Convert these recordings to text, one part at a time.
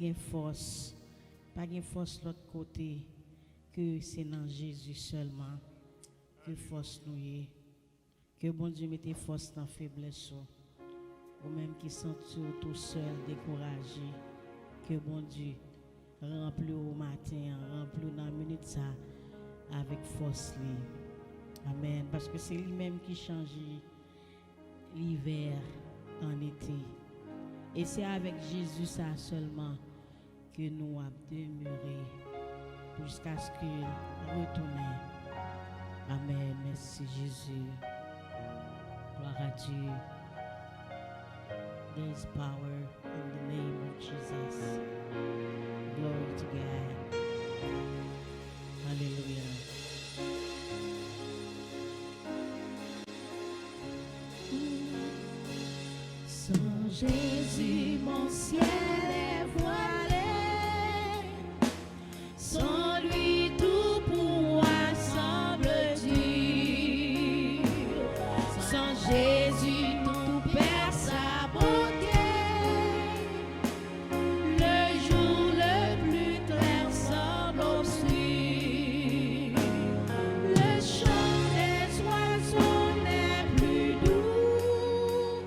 gain force, pas gain force l'autre côté que c'est dans Jésus seulement que force nous y est. Que bon Dieu mette force dans faiblesse ou même qui sont tout seul découragé. Que bon Dieu remplit au matin, remplit dans la minute ça avec force lui. Amen. Parce que c'est lui-même qui change l'hiver en été. Et c'est avec Jésus ça seulement que nous avons demeuré jusqu'à ce qu'il retourne. Amen. Merci Jésus. Gloire à Dieu. There is power in the name of Jesus. Glory to God. Hallelujah. Sans Jésus, mon ciel est voilé. Sans lui, tout pour moi semble dur. Sans Jésus, tout perd sa beauté. Le jour le plus clair semble obscur. Le chant des oiseaux n'est plus doux.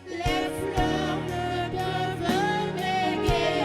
Les fleurs ne peuvent m'égayer.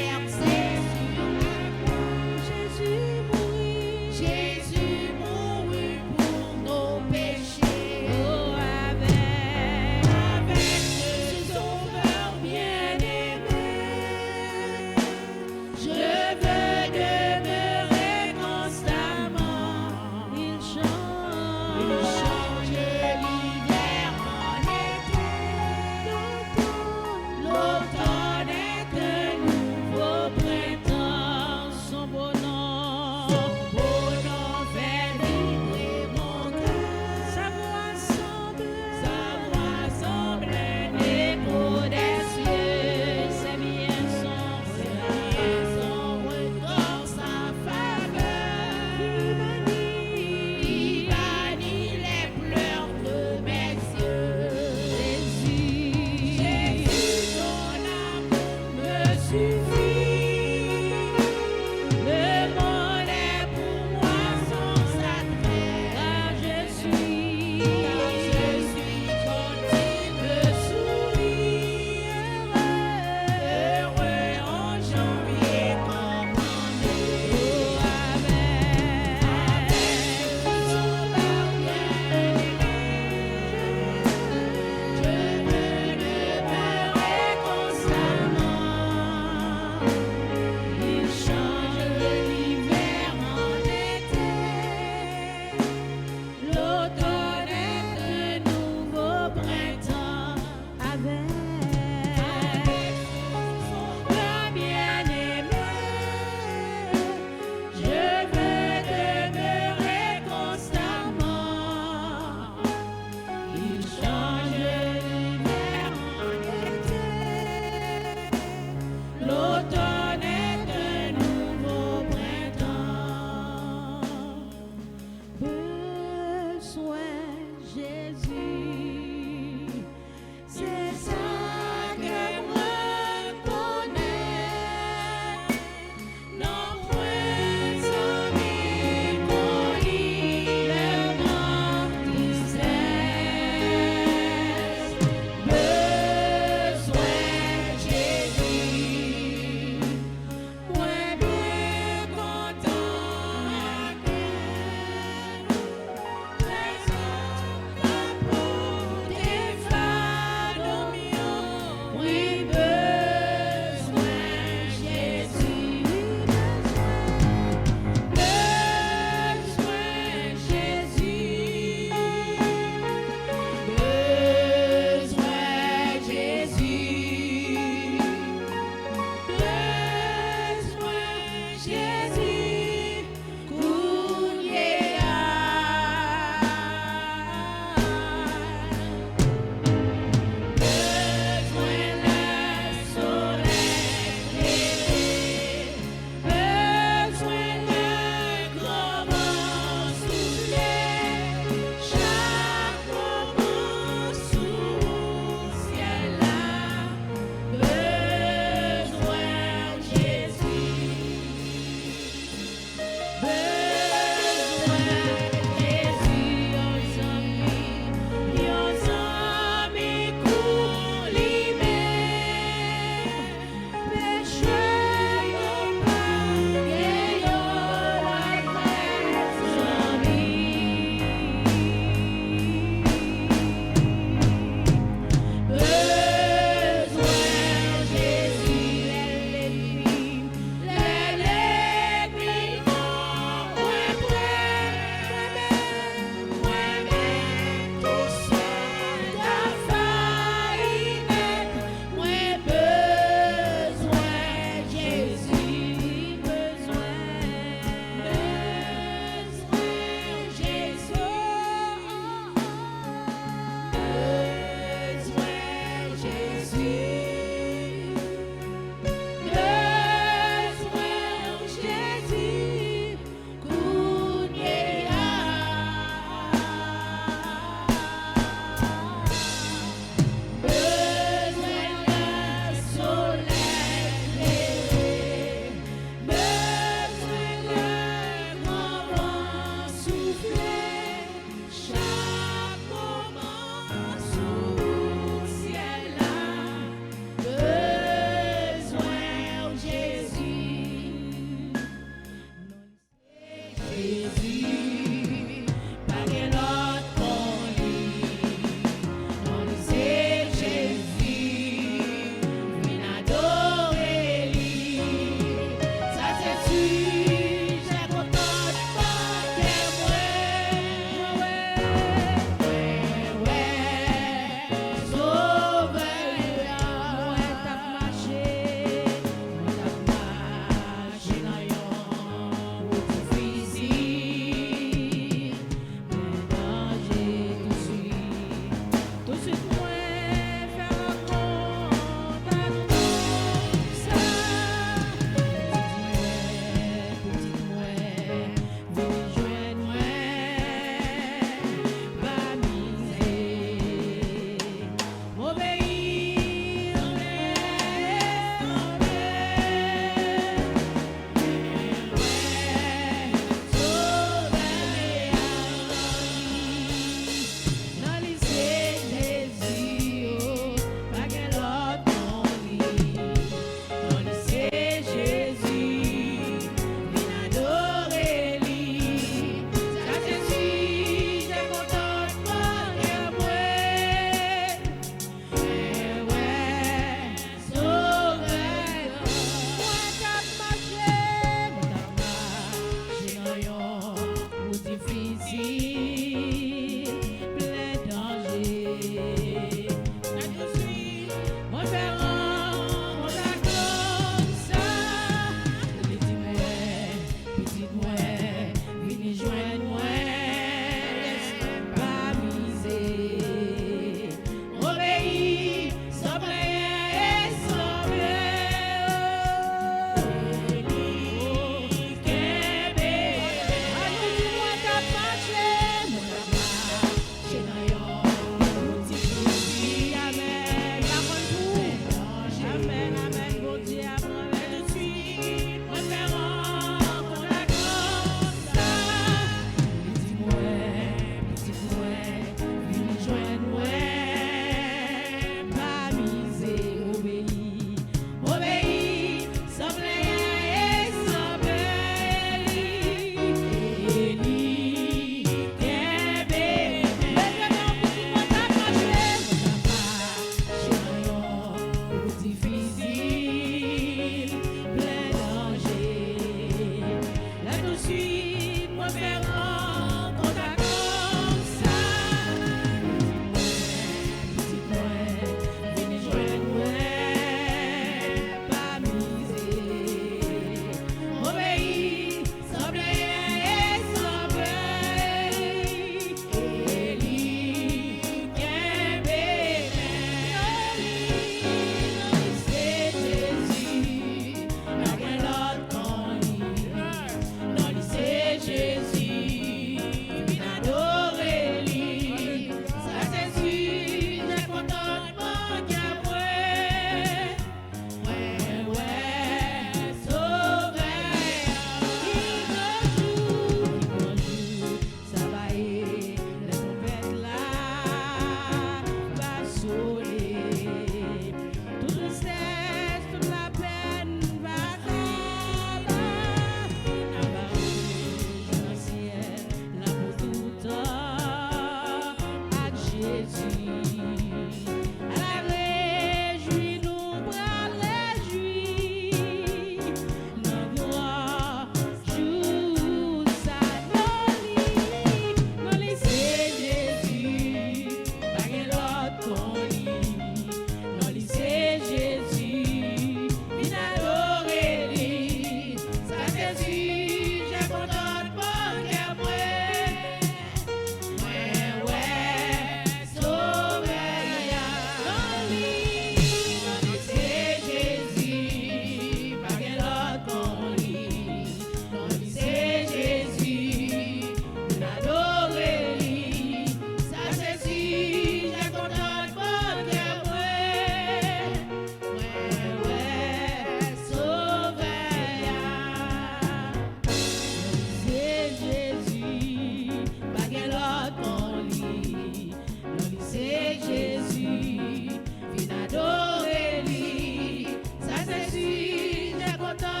Oh,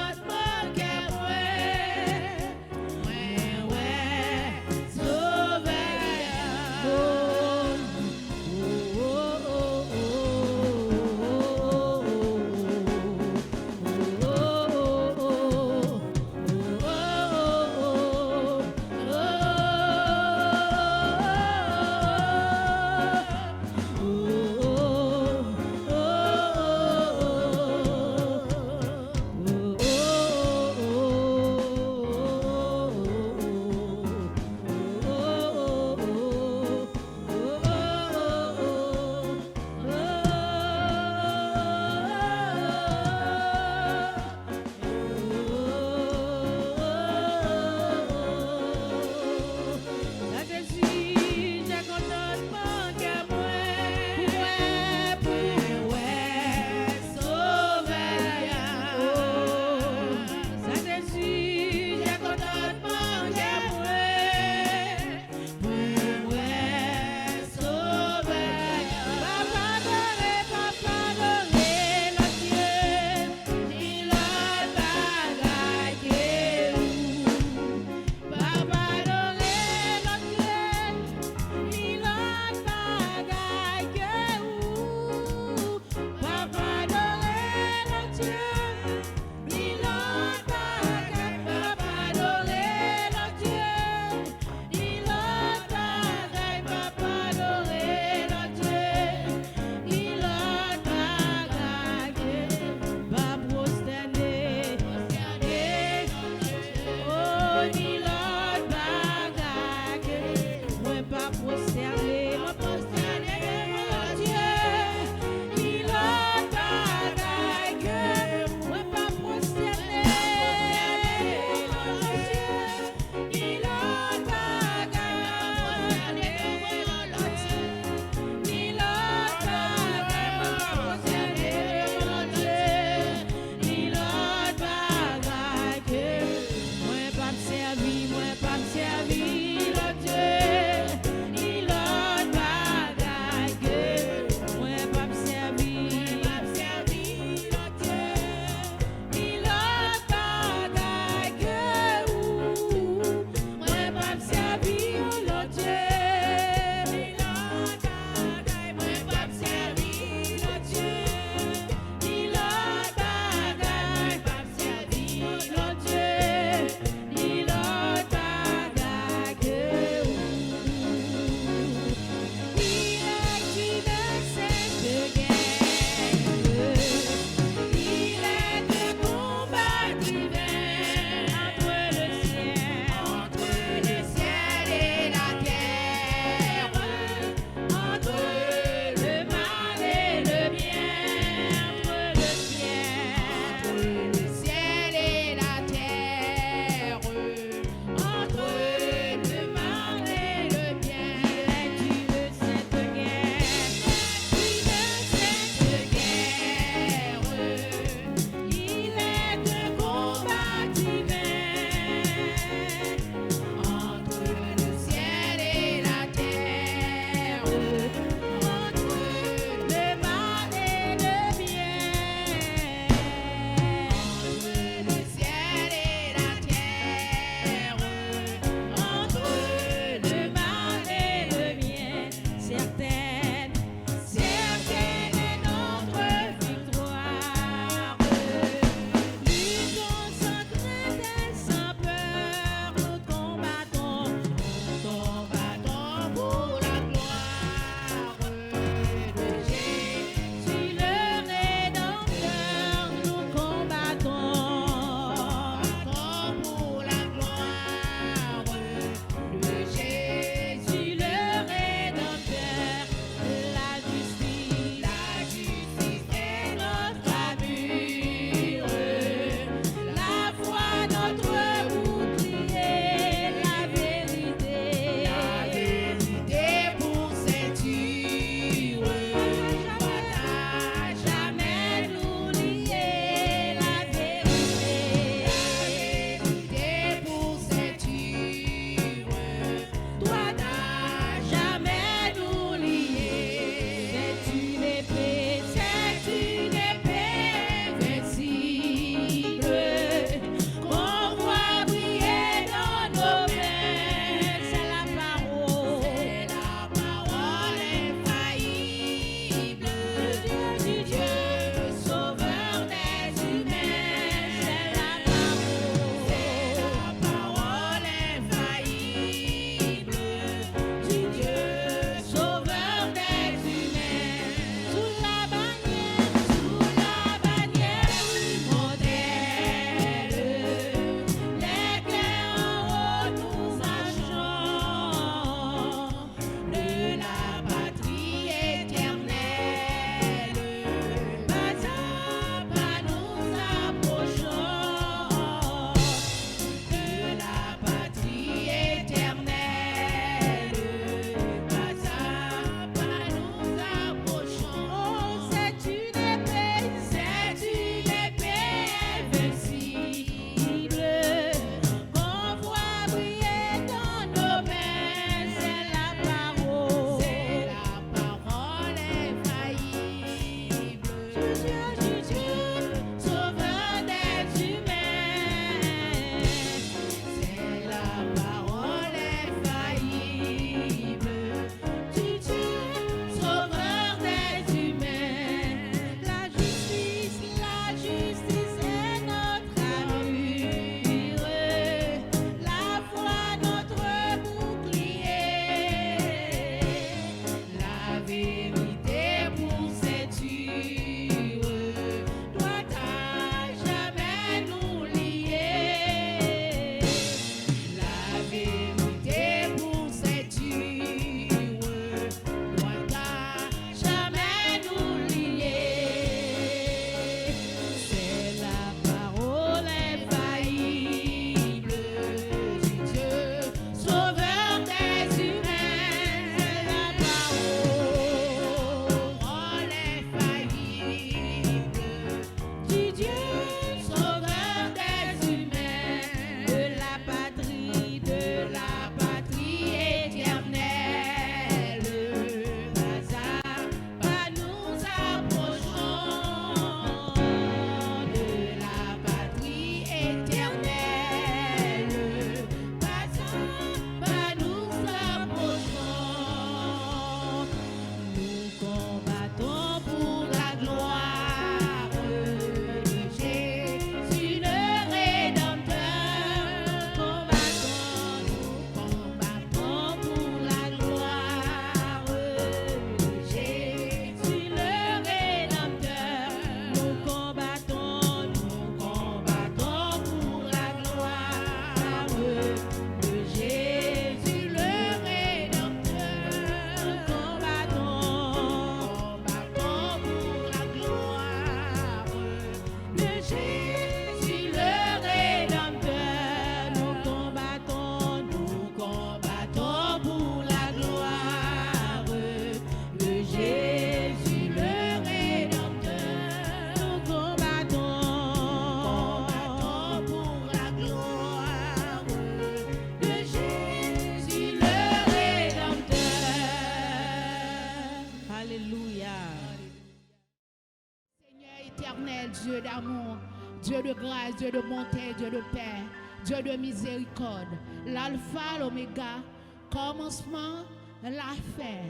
Dieu d'amour, Dieu de grâce, Dieu de bonté, Dieu de paix, Dieu de miséricorde. L'alpha, l'oméga, commencement, la fin.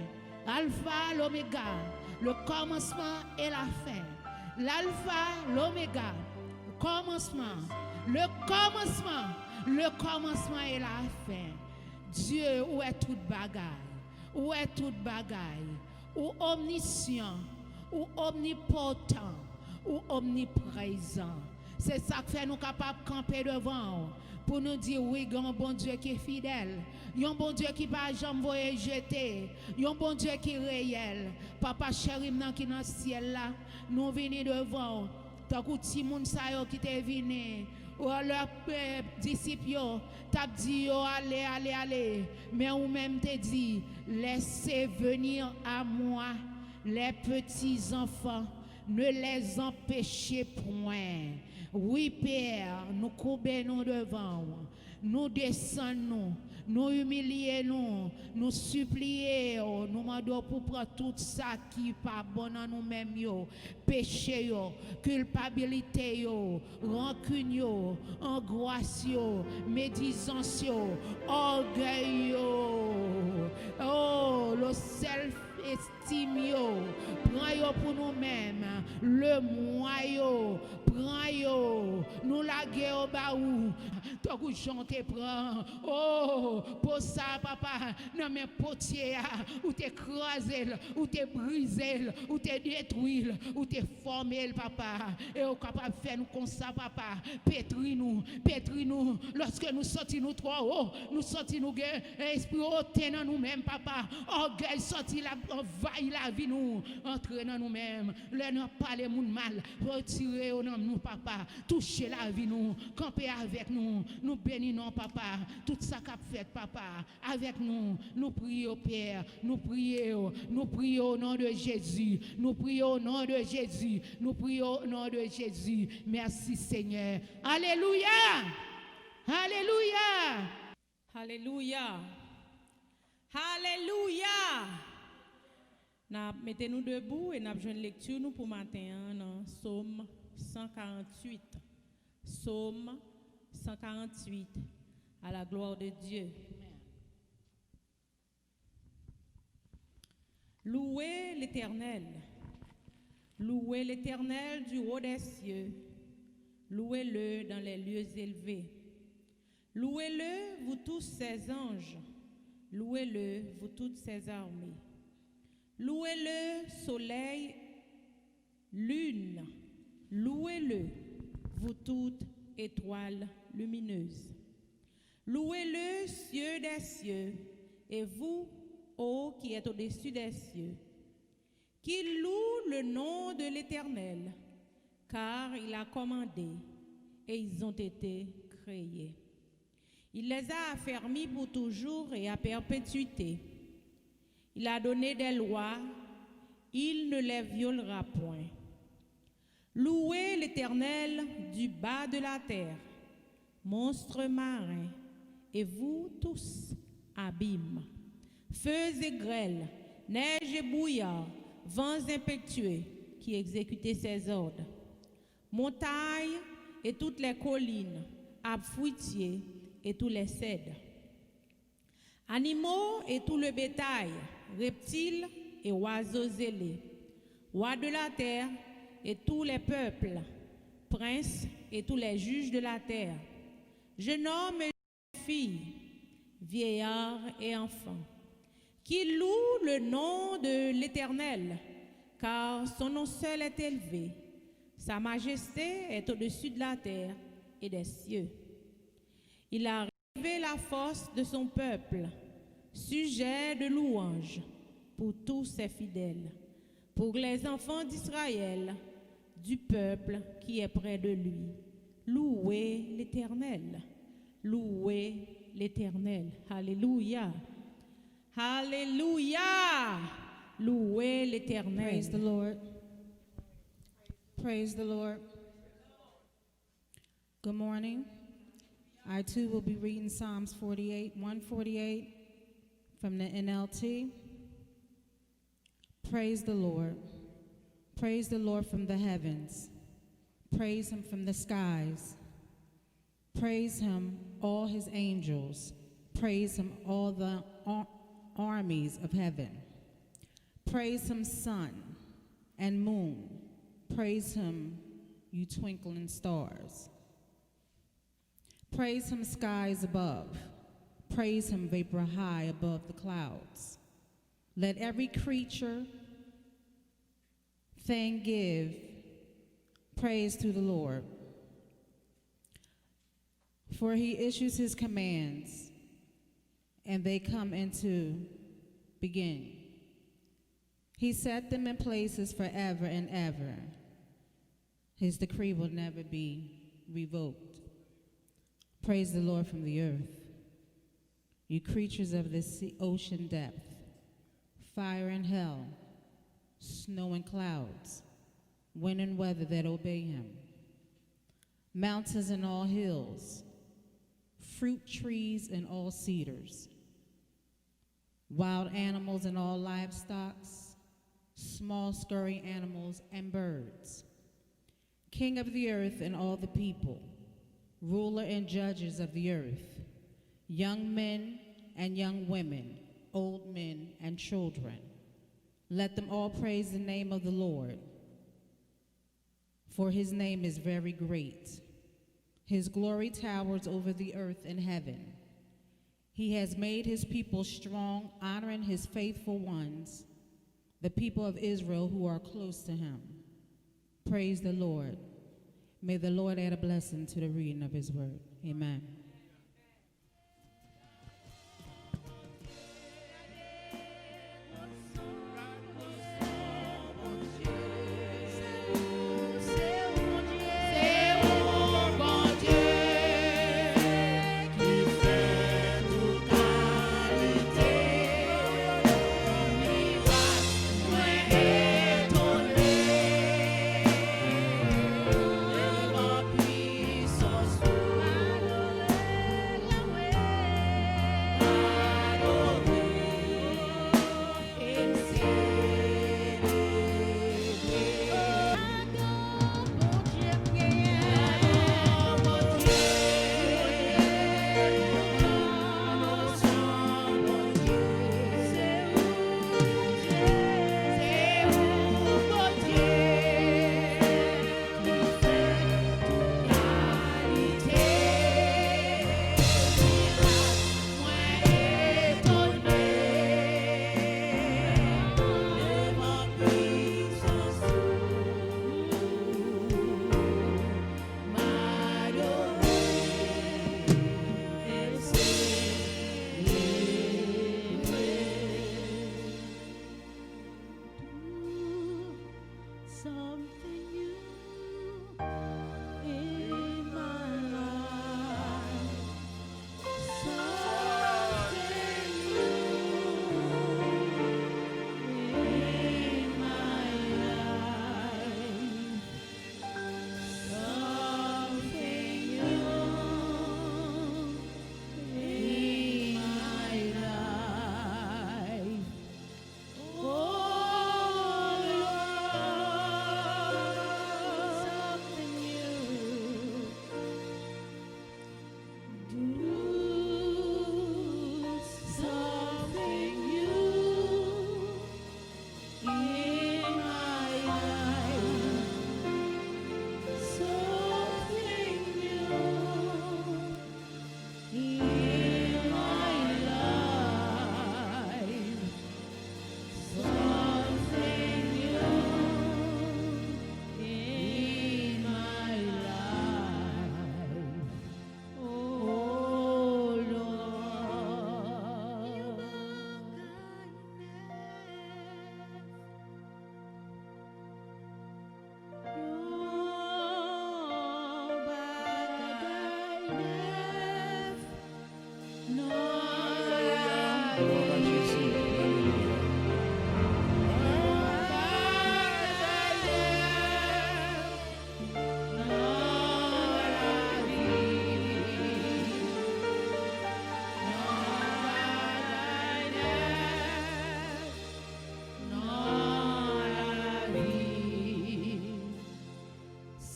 Alpha, l'oméga, le commencement et la fin. L'alpha, l'oméga, le commencement et la fin. Dieu, où est toute bagaille? Où est toute bagaille? Ou omniscient, ou omnipotent, ou omniprésent. C'est ça qui fait nous capables de camper devant pour nous dire oui, il y a un bon Dieu qui est fidèle. Il y a un bon Dieu qui ne va jamais jeter. Il y a un bon Dieu qui est réel. Papa chéri, qui est dans le ciel là, nous venons devant. Tant que petit monde qui est venu, ou leurs disciples, t'as dit allez. Mais ou même te dit, laissez venir à moi les petits enfants, ne les empêchez point. Oui, Père, nous courbons devant, nous descendons, nous humilions, nous supplions, nous demandons pour prendre tout ça qui n'est pas bon en nous-mêmes, péché, culpabilité, rancune, angoisse, médisance, orgueil, oh, le self-estime, prends pour nous-mêmes, le moyen, prends nous laguer au baou, tant que chanter prend, oh, pour ça, papa, non mais potier, ou t'écraser, ou t'es brisé, ou t'es détruit, ou t'es formé, papa, et au capable de faire nous comme ça, papa, pétris-nous, lorsque nous sortis nous trop haut, nous sortis nous esprit ôté dans nous-mêmes, papa, orgueil sorti la envahit la vie nous, entrer dans nous-mêmes, le nous parler moun mal, retirer au nom nous, papa, toucher la vie nous, camper avec nous, nous bénissons, papa, tout ça qu'a fait, papa, avec nous, nous prions, Père, nous prions au nom de Jésus, nous prions au nom de Jésus, nous prions au nom de Jésus. Merci Seigneur. Alléluia. Alléluia. Alléluia. Alléluia. Mettez-nous debout et nous avons une lecture nous pour matin dans Psaume 148. Psaume 148. À la gloire de Dieu. Louez l'Éternel. Louez l'Éternel du haut des cieux. Louez-le dans les lieux élevés. Louez-le, vous tous ses anges. Louez-le, vous toutes ses armées. Louez-le, soleil, lune. Louez-le, vous toutes étoiles lumineuses. Louez-le, cieux des cieux, et vous, ô qui êtes au-dessus des cieux. Qu'il loue le nom de l'Éternel, car il a commandé, et ils ont été créés. Il les a affermis pour toujours et à perpétuité. Il a donné des lois, il ne les violera point. Louez l'Éternel du bas de la terre, monstres marins, et vous tous, abîmes, feux et grêles, neige et brouillard, vents impétueux qui exécutaient ses ordres. Montagnes et toutes les collines, arbres fruitiers et tous les cèdres. Animaux et tout le bétail, reptiles et oiseaux ailés, rois de la terre et tous les peuples, princes et tous les juges de la terre, jeunes hommes et jeunes filles, vieillards et enfants, qui louent le nom de l'Éternel, car son nom seul est élevé. Sa majesté est au-dessus de la terre et des cieux. Il a relevé la force de son peuple, sujet de louange pour tous ses fidèles, pour les enfants d'Israël, du peuple qui est près de lui. Louez l'Éternel. Louez l'Éternel. Alléluia. Alléluia. Louez l'Éternel. Praise the Lord. Praise the Lord. Good morning. I too will be reading Psalms 148 from the NLT. Praise the Lord. Praise the Lord from the heavens. Praise him from the skies. Praise him, all his angels. Praise him, all the armies of heaven. Praise him, sun and moon. Praise him, you twinkling stars. Praise him, skies above. Praise him, vapor high above the clouds. Let every creature thing give praise to the Lord. For he issues his commands, and they come into being. He set them in places forever and ever. His decree will never be revoked. Praise the Lord from the earth, you creatures of the sea, ocean depth, fire and hell, snow and clouds, wind and weather that obey him, mountains and all hills, fruit trees and all cedars, wild animals and all livestock, small scurrying animals and birds, king of the earth and all the people, ruler and judges of the earth, young men and young women, old men and children. Let them all praise the name of the Lord, for his name is very great. His glory towers over the earth and heaven. He has made his people strong, honoring his faithful ones, the people of Israel who are close to him. Praise the Lord. May the Lord add a blessing to the reading of his word. Amen.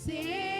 Say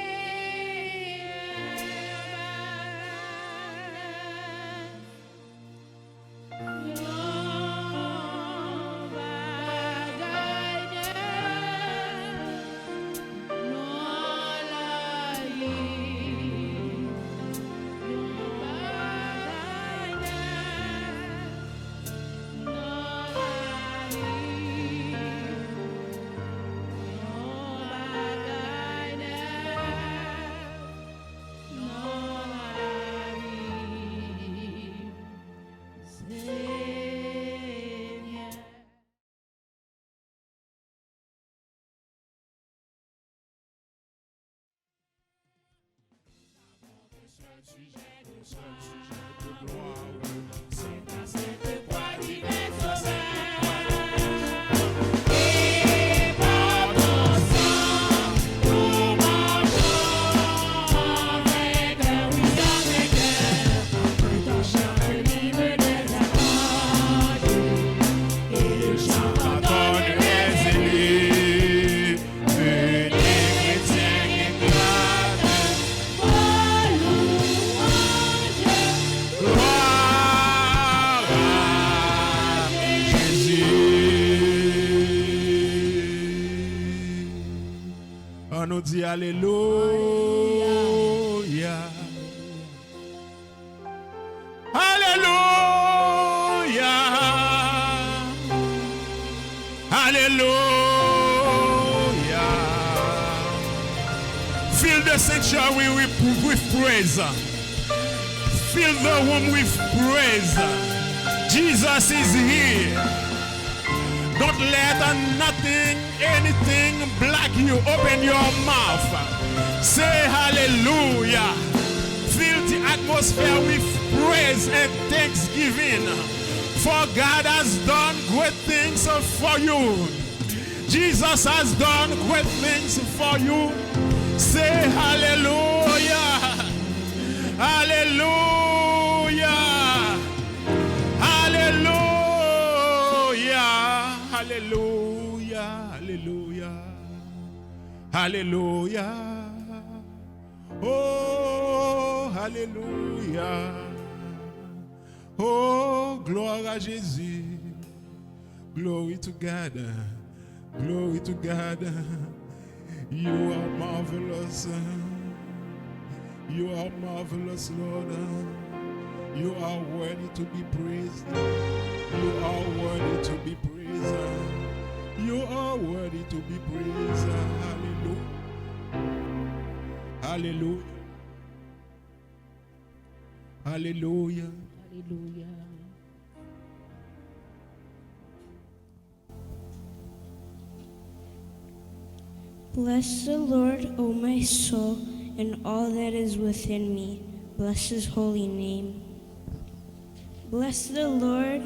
On nous dit Alléluia. Alléluia. Alléluia. Fill the sanctuary with praise. Fill the room with praise. Jesus is here. Don't let nothing, anything block you. Open your mouth. Say hallelujah. Fill the atmosphere with praise and thanksgiving. For God has done great things for you. Jesus has done great things for you. Say hallelujah. Hallelujah. Hallelujah. Hallelujah, hallelujah, hallelujah. Oh, hallelujah. Oh, gloire à Jésus. Glory to God. Glory to God. You are marvelous. You are marvelous, Lord. You are worthy to be praised. You are worthy to be praised. You are worthy to be praised. Hallelujah. Hallelujah. Hallelujah. Hallelujah. Bless the Lord, O my soul, and all that is within me. Bless his holy name. Bless the Lord,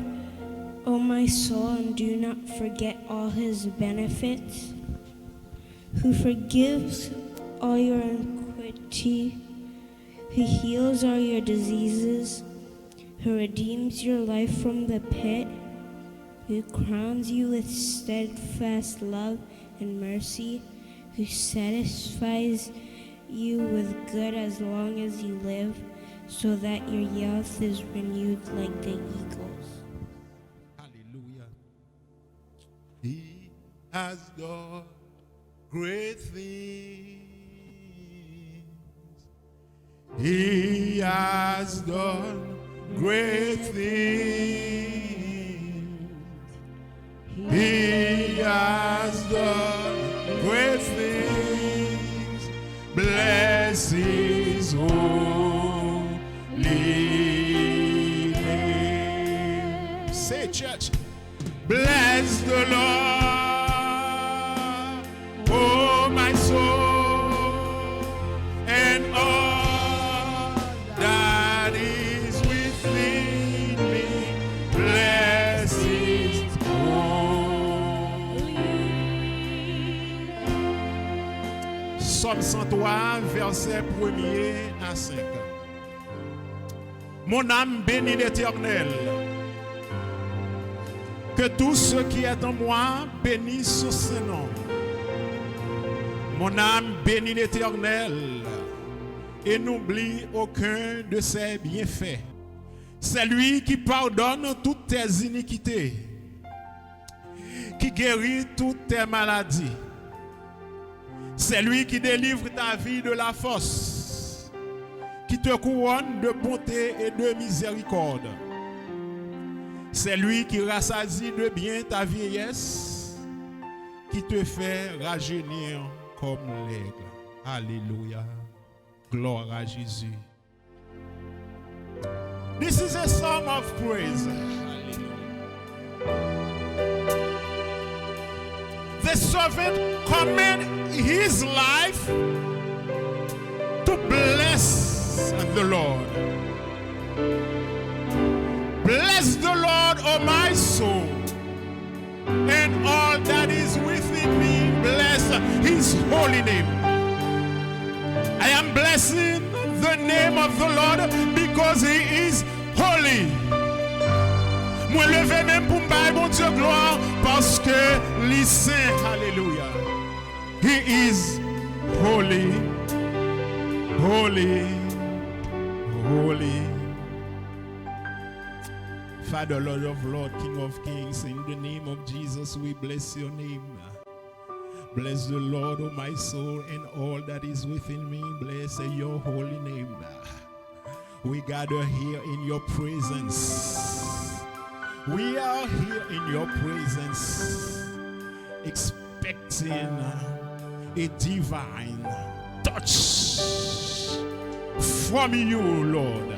O my soul, and do not forget all his benefits, who forgives all your iniquity, who heals all your diseases, who redeems your life from the pit, who crowns you with steadfast love and mercy, who satisfies you with good as long as you live, so that your youth is renewed like the eagles. Hallelujah. He has done great things. He has done great things. He has done great things. Bless his holy name. Say, church, bless the Lord, oh my soul, and all that is within me. Bless his holy name. Psaume 103, verset 1er à 5. Mon âme bénit l'Éternel. Que tout ce qui est en moi bénisse son Saint-Nom. Mon âme bénit l'Éternel et n'oublie aucun de ses bienfaits. C'est lui qui pardonne toutes tes iniquités, qui guérit toutes tes maladies. C'est lui qui délivre ta vie de la fosse, qui te couronne de bonté et de miséricorde. C'est lui qui rassasie de bien ta vieillesse, qui te fait rajeunir comme l'aigle. Alléluia. Gloire à Jésus. This is a song of praise. The servant commended his life to bless bless the Lord. Bless the Lord, O my soul, and all that is within me, bless his holy name. I am blessing the name of the Lord because he is holy. Moi lever même pour me bon Dieu gloire parce que il est saint. Hallelujah. He is holy, holy, holy. Father, Lord of Lords, King of Kings, in the name of Jesus, we bless your name. Bless the Lord, O my soul, and all that is within me. Bless your holy name. We gather here in your presence. We are here in your presence, expecting a divine touch from you, Lord.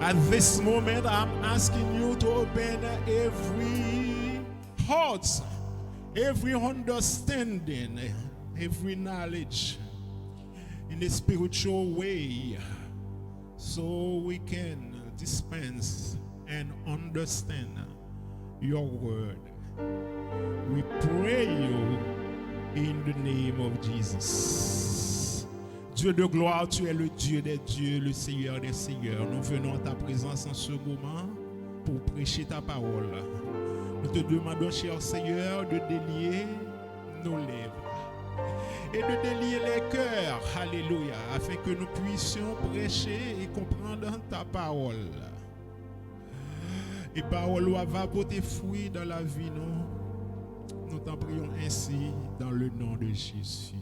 At this moment, I'm asking you to open every heart, every understanding, every knowledge in a spiritual way so we can dispense and understand your word. We pray you in the name of Jesus. Dieu de gloire, tu es le Dieu des dieux, le Seigneur des seigneurs. Nous venons à ta présence en ce moment pour prêcher ta parole. Nous te demandons, cher Seigneur, de délier nos lèvres et de délier les cœurs, alléluia, afin que nous puissions prêcher et comprendre ta parole. Et parole va porter fruit dans la vie, nous t'en prions ainsi dans le nom de Jésus.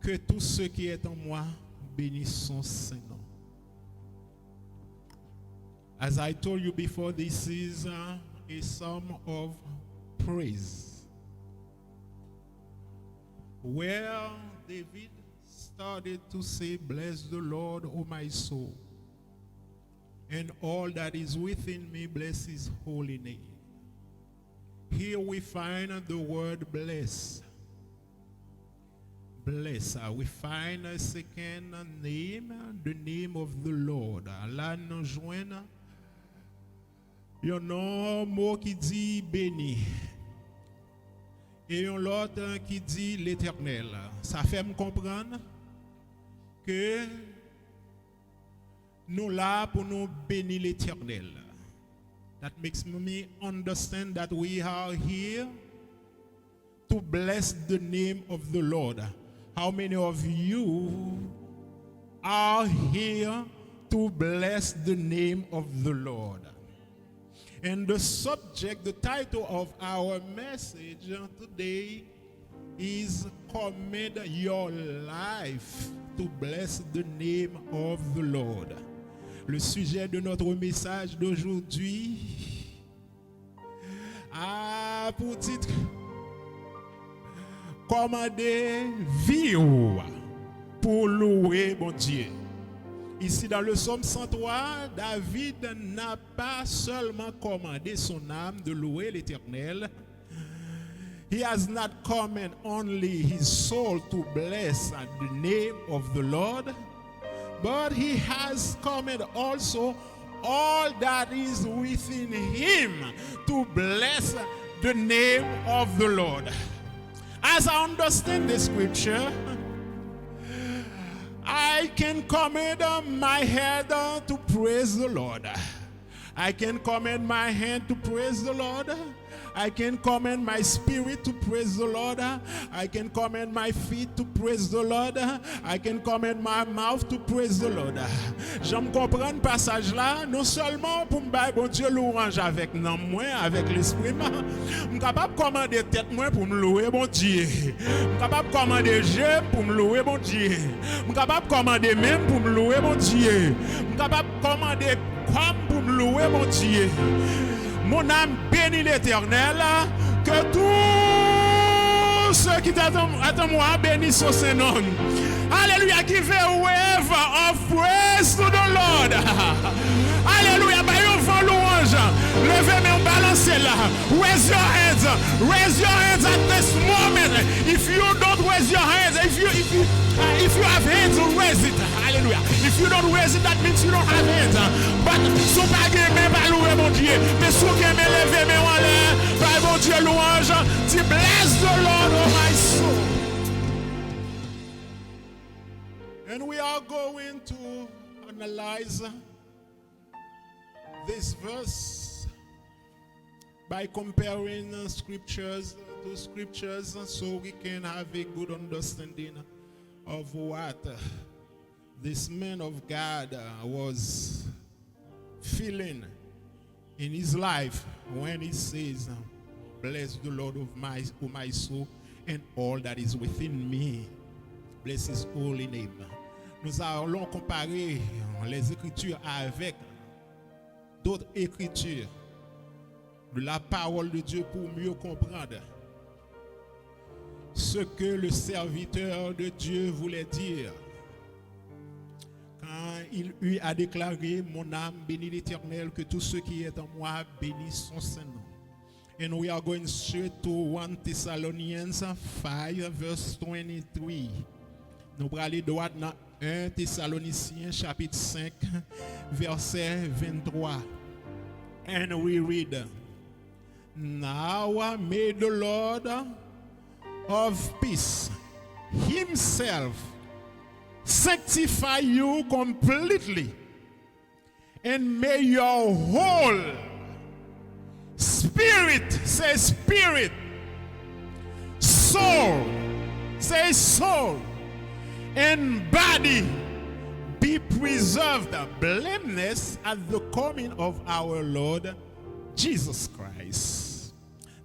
Que tout ce qui est en moi bénisse son Saint-Nom. As I told you before, this is a psalm of praise, where David started to say, bless the Lord, O my soul, and all that is within me, bless his holy name. Here we find the word bless. Bless. We find a second name, the name of the Lord. Là, nous joignons un mot qui dit béni et un autre qui dit l'Éternel. Ça fait me comprendre que nous là pour nous bénir l'Éternel. That makes me understand that we are here to bless the name of the Lord. How many of you are here to bless the name of the Lord? And the subject, the title of our message today is Commit Your Life to Bless the Name of the Lord. Le sujet de notre message d'aujourd'hui a pour titre Commander vivre pour louer mon Dieu. Ici dans le psaume 103, David n'a pas seulement commandé son âme de louer l'Éternel. He has not commanded only his soul to bless the name of the Lord, but he has commanded also all that is within him to bless the name of the Lord. As I understand the scripture, I can command my head to praise the Lord. I can command my hand to praise the Lord. I can command my spirit to praise the Lord. I can command my feet to praise the Lord. I can command my mouth to praise the Lord. J'aime comprendre passage là, non seulement pour me bailler bon Dieu louange avec non moi, avec l'esprit, je capable commander tête moi pour me louer bon Dieu. Je capable commander jeu pour me louer bon Dieu. Je capable commander même pour me louer bon Dieu. Je capable commander comme pour me louer mon Dieu. Mon âme bénit l'Éternel, que tous ceux qui attendent moi bénissent son Saint-Nom. Alléluia, give a wave of praise to the Lord. Alléluia, by your louange. Levez mes balancez là. Raise your hands. Raise your hands at this moment. If you don't raise your hands, if you have hands, raise it. Hallelujah. If you don't raise it, that means you don't have hands. But so pas gagner pas louer mon Dieu. Mais so gagner lever mes en l'air. Par mon Dieu louange. Dis bless the Lord, oh my soul. And we are going to analyze this verse by comparing scriptures to scriptures so we can have a good understanding of what this man of God was feeling in his life when he says, bless the Lord of my soul and all that is within me. Bless his holy name. Nous allons comparer les Écritures avec d'autres Écritures de la parole de Dieu pour mieux comprendre ce que le serviteur de Dieu voulait dire quand il eut à déclarer mon âme bénit l'Éternel, que tout ce qui est en moi bénisse son Saint nom. And we are going straight to 1 Thessalonians 5 verse 23. Nous allons aller droit dans 1 Thessaloniciens chapitre 5 verset 23. And we read, now may the Lord of peace himself sanctify you completely, and may your whole spirit, say spirit, soul, say soul, and body be preserved blameless at the coming of our Lord Jesus Christ.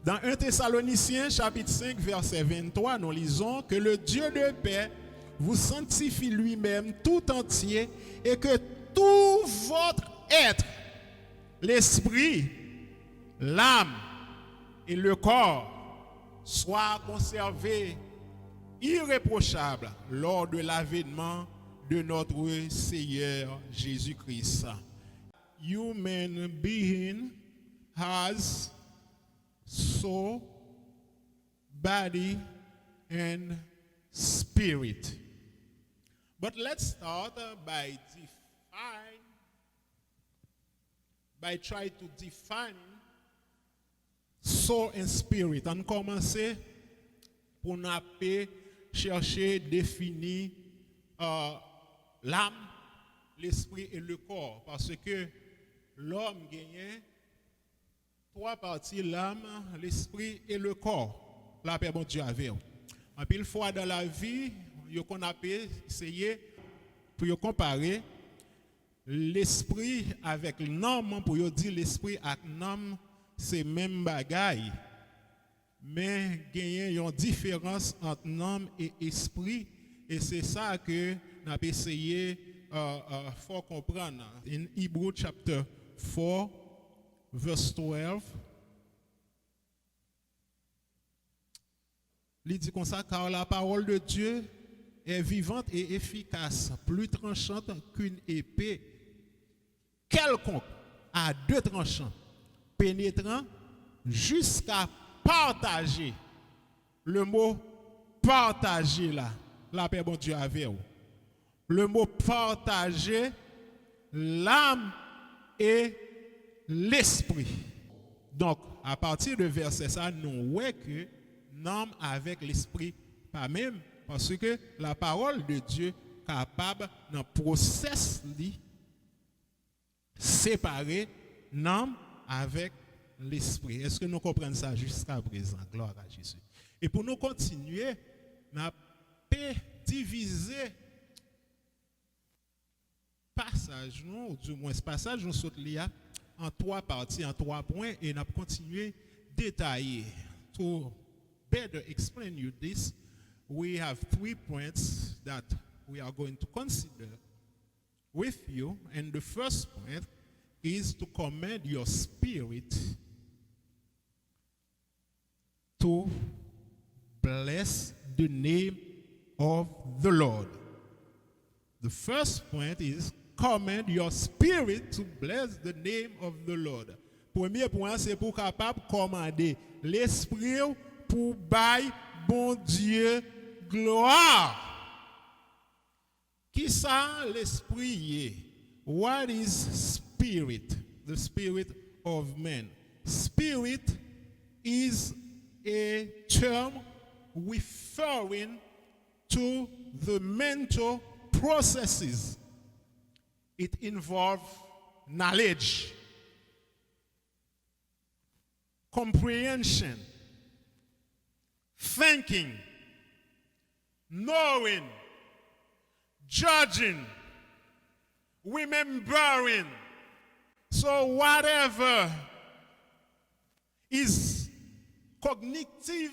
Dans 1 Thessaloniciens chapitre 5 verset 23, nous lisons que le Dieu de paix vous sanctifie lui-même tout entier et que tout votre être, l'esprit, l'âme et le corps soient conservés irréprochables lors de l'avènement de notre Seigneur Jésus-Christ. Human being has soul, body, and spirit. But let's start by trying to define soul and spirit. On commence pour nous chercher, définir l'âme, l'esprit et le corps. Parce que l'homme gagne trois parties, l'âme, l'esprit et le corps. La paix, bon Dieu, avec vous. En pile fois dans la vie, qu'on a essayé pour comparer l'esprit avec l'âme, pour dire l'esprit avec l'âme, c'est même bagaille. Mais il y a une différence entre l'âme et esprit, et c'est ça que nous avons essayé faut comprendre. In Hebrew chapter 4, verse 12, il dit comme ça, car la parole de Dieu est vivante et efficace, plus tranchante qu'une épée quelconque, à deux tranchants, pénétrant jusqu'à partager. Le mot partager là, la paix bon Dieu avec vous. Le mot partager l'âme et l'esprit. Donc, à partir de verset ça, nous voyons que l'âme avec l'esprit, pas même, parce que la parole de Dieu est capable, dans le process, de séparer l'âme avec l'esprit. Est-ce que nous comprenons ça jusqu'à présent? Gloire à Jésus. Et pour nous continuer, nous peut diviser passage, ou du moins ce passage, nous saute en trois parties, en trois points, et nous continuer détailler. To better explain you this, we have 3 points that we are going to consider with you, and the first point is to command your spirit to bless the name of the Lord. The first point is command your spirit to bless the name of the Lord. Premier point, c'est pour capable commander l'esprit pour bailler bon Dieu gloire. Qui ça l'esprit est? What is spirit? The spirit of man. Spirit is a term referring to the mental processes. It involves knowledge, comprehension, thinking, knowing, judging, remembering. So whatever is cognitive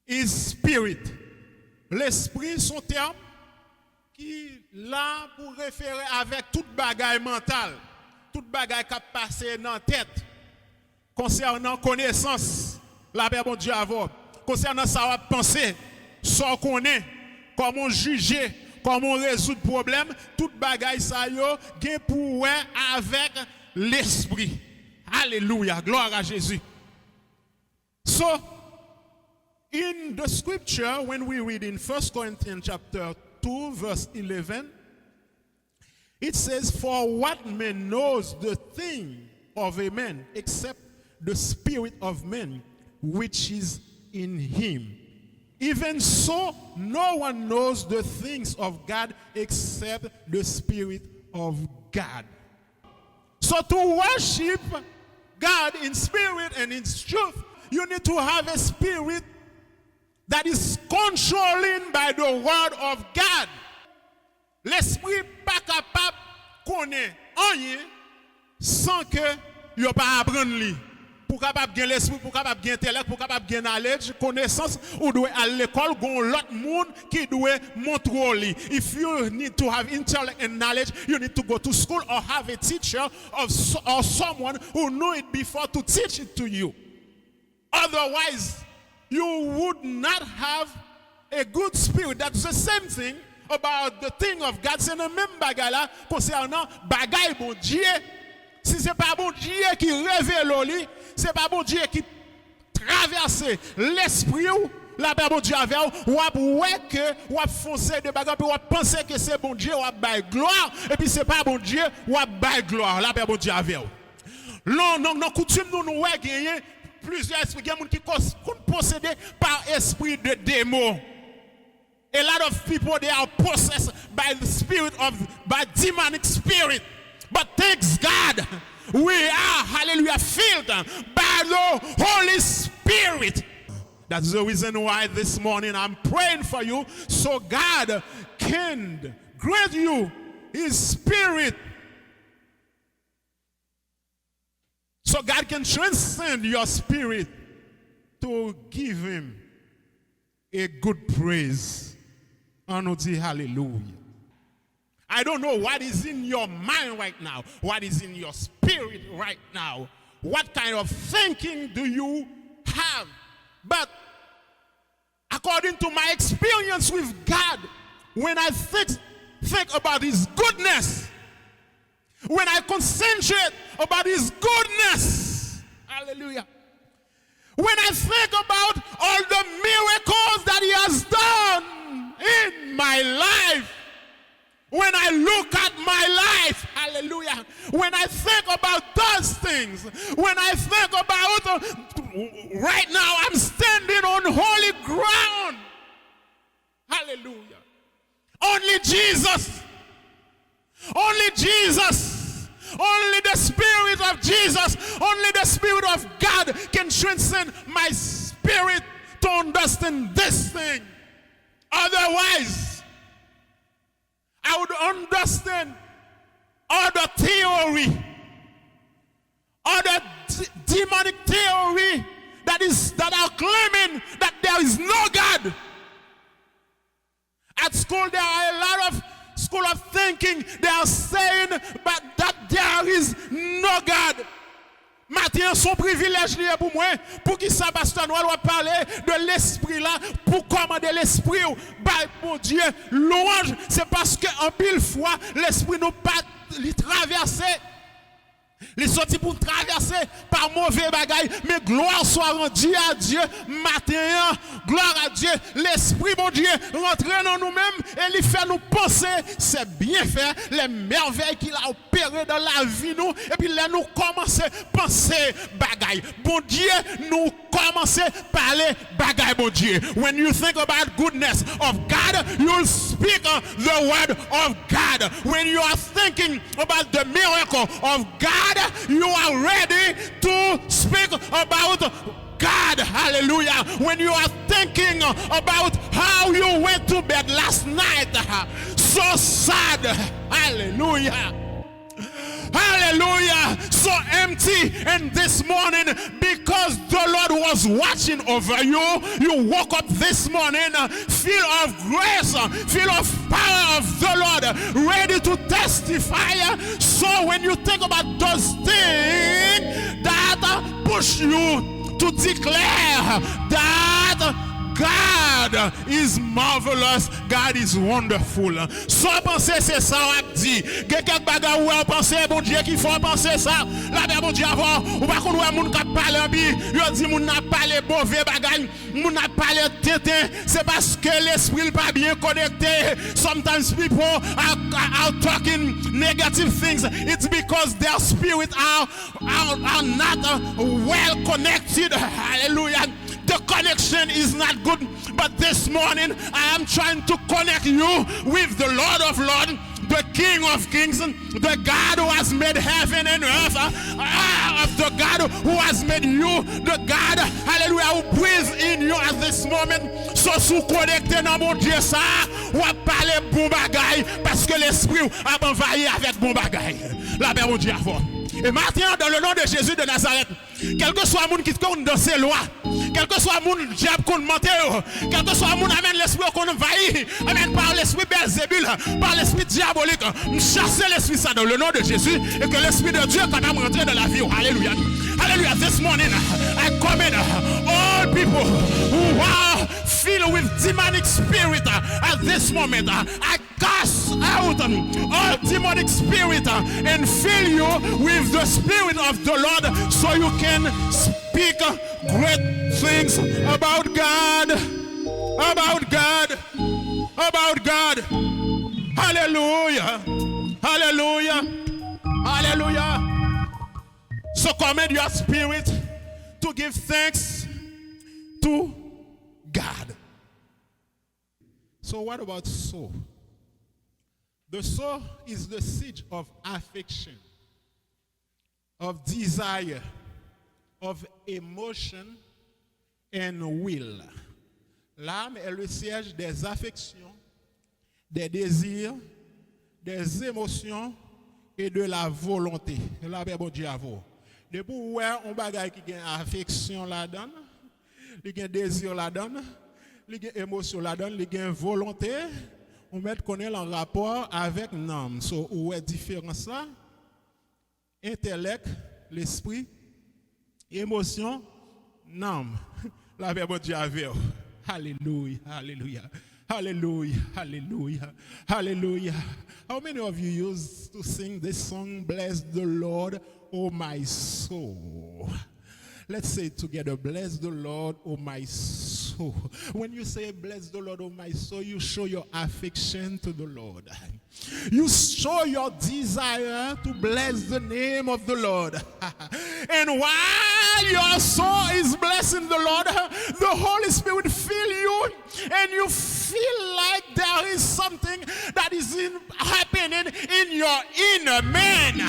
is spirit. L'esprit, son terme, qui là pour référer avec toute bagaille mentale, toute bagaille qui a passé dans la tête, concernant connaissance, la paix bon Dieu avant, concernant ça, penser, ça qu'on est, comment juger, comment résoudre problème, toute bagaille ça yo, gen pour avec l'esprit. Alléluia, gloire à Jésus. So, in the scripture, when we read in 1 Corinthians chapter 2, verse 11, it says, "For what man knows the thing of a man except the spirit of man which is in him? Even so, no one knows the things of God except the Spirit of God." So to worship God in spirit and in truth, you need to have a spirit that is controlling by the word of God. L'esprit pas capable connaître rien sans que yo pas apprendre lui. Pour capable gagner l'esprit, pour capable gagner intellect, pour capable gagner knowledge, connaissance, ou doit à l'école, gon l'autre monde qui doit montrer. If you need to have intellect and knowledge, you need to go to school or have a teacher or someone who knew it before to teach it to you. Otherwise, you would not have a good spirit. That's the same thing about the thing of God. C'est le même bagay là concernant bagay bon Dieu. Si c'est pas bon Dieu qui révèle, c'est pas bon Dieu qui traverse l'esprit ou la paix bon Dieu avec ou ouais que ou foncer de bagay ou penser que c'est bon Dieu ou bail gloire et puis c'est pas bon Dieu ou bail gloire la paix bon Dieu avec. Non coutume nous ouais gagner plusieurs esprits qui possédés par esprit de démon. A lot of people they are possessed by the spirit by demonic spirit. But thanks God, we are, hallelujah, filled by the Holy Spirit. That's the reason why this morning I'm praying for you so God can grant you His Spirit. So God can transcend your spirit to give Him a good praise. And we say hallelujah. I don't know what is in your mind right now, what is in your spirit right now, what kind of thinking do you have? But according to my experience with God, when I think about His goodness, when I concentrate about His goodness, hallelujah, when I think about all the miracles that He has done in my life, when I look at my life, hallelujah, when I think about those things, when I think about right now I'm standing on holy ground, hallelujah. Only Jesus, only Jesus, only the Spirit of Jesus, only the Spirit of God can transcend my spirit to understand this thing. Otherwise, I would understand all the theory, all the demonic theory that are claiming that there is no God. At school, there are a lot of school of thinking. They are saying but that there is no God. Matin, son privilège lié pour moi, pour qui ça, pasteur Noël va parler de l'esprit là, pour commander l'esprit, bah, mon Dieu, louange, c'est parce qu'en pile fois, l'esprit nous pas traversé. Les sorti pour traverser par mauvais bagaille, mais gloire soit rendue à Dieu matin. Gloire à Dieu, l'Esprit bon Dieu rentre dans nous-mêmes et il fait nous penser c'est bien fait, les merveilles qu'il a opérées dans la vie nous et puis là nous commencer à penser bagaille. Bon Dieu, nous commencer à parler bagaille bon Dieu. When you think about goodness of God, you'll speak the word of God. When you are thinking about the miracle of God, you are ready to speak about God. Hallelujah. When you are thinking about how you went to bed last night, so sad. Hallelujah. Hallelujah. So empty. And this morning, because the Lord was watching over you, you woke up this morning full of grace, full of power of the Lord, ready to testify. So when you think about those things that push you to declare that God is marvelous, God is wonderful. Sans penser c'est ça on dit. Quelques bagages où on pense bon Dieu qui faut penser ça. La Bible bon Dieu avant ou pas qu'on voit moun qui parle en bi, yo dit moun n'a parlé mauvais bagages, moun n'a parlé tétin, c'est parce que l'esprit pas bien connecté. Sometimes people are talking negative things. It's because their spirit are not well connected. Hallelujah. The connection is not good, but this morning I am trying to connect you with the Lord of Lords, the King of Kings, the God who has made heaven and earth, the God who has made you, the God, hallelujah, who breathes in you at this moment. So sous connecté dans mon Dieu ça, on va parler bon bagaille parce que l'esprit a envahi avec bon bagaille. La paix mon Dieu avant. Et maintenant, dans le nom de Jésus de Nazareth, quel que soit le monde qui compte dans ses lois, quel que soit le monde diable qu'on monte, quel que soit le monde amène l'esprit qu'on envahit, amène par l'esprit Belzébul, par l'esprit diabolique, chasser l'esprit ça dans le nom de Jésus et que l'esprit de Dieu quand même rentre dans la vie. Alléluia. Hallelujah. This morning, I commend all people who are filled with demonic spirit at this moment. I cast out all demonic spirit and fill you with the spirit of the Lord so you can speak great things about God. About God. About God. Hallelujah. Hallelujah. Hallelujah. So command your spirit to give thanks to God. So what about soul? The soul is the seat of affection, of desire, of emotion and will. L'âme est le siège des affections, des désirs, des émotions et de la volonté. La paix bon Dieu à vous. Depuis où on bagaille qui a affection là-dedans, il a désir là-dedans, il a émotion là-dedans, il a volonté, on met qu'on est en rapport avec l'âme. So où est différence là? Intellect, l'esprit, émotion, l'âme. La paix bon Dieu avec vous. Hallelujah, hallelujah. Hallelujah, hallelujah, hallelujah. How many of you used to sing this song, Bless the Lord, O my soul? Let's say it together, bless the Lord, O my soul. When you say bless the Lord, O my soul, you show your affection to the Lord. You show your desire to bless the name of the Lord. And while your soul is blessing the Lord, the Holy Spirit fill you and you feel like there is something that is happening in your inner man.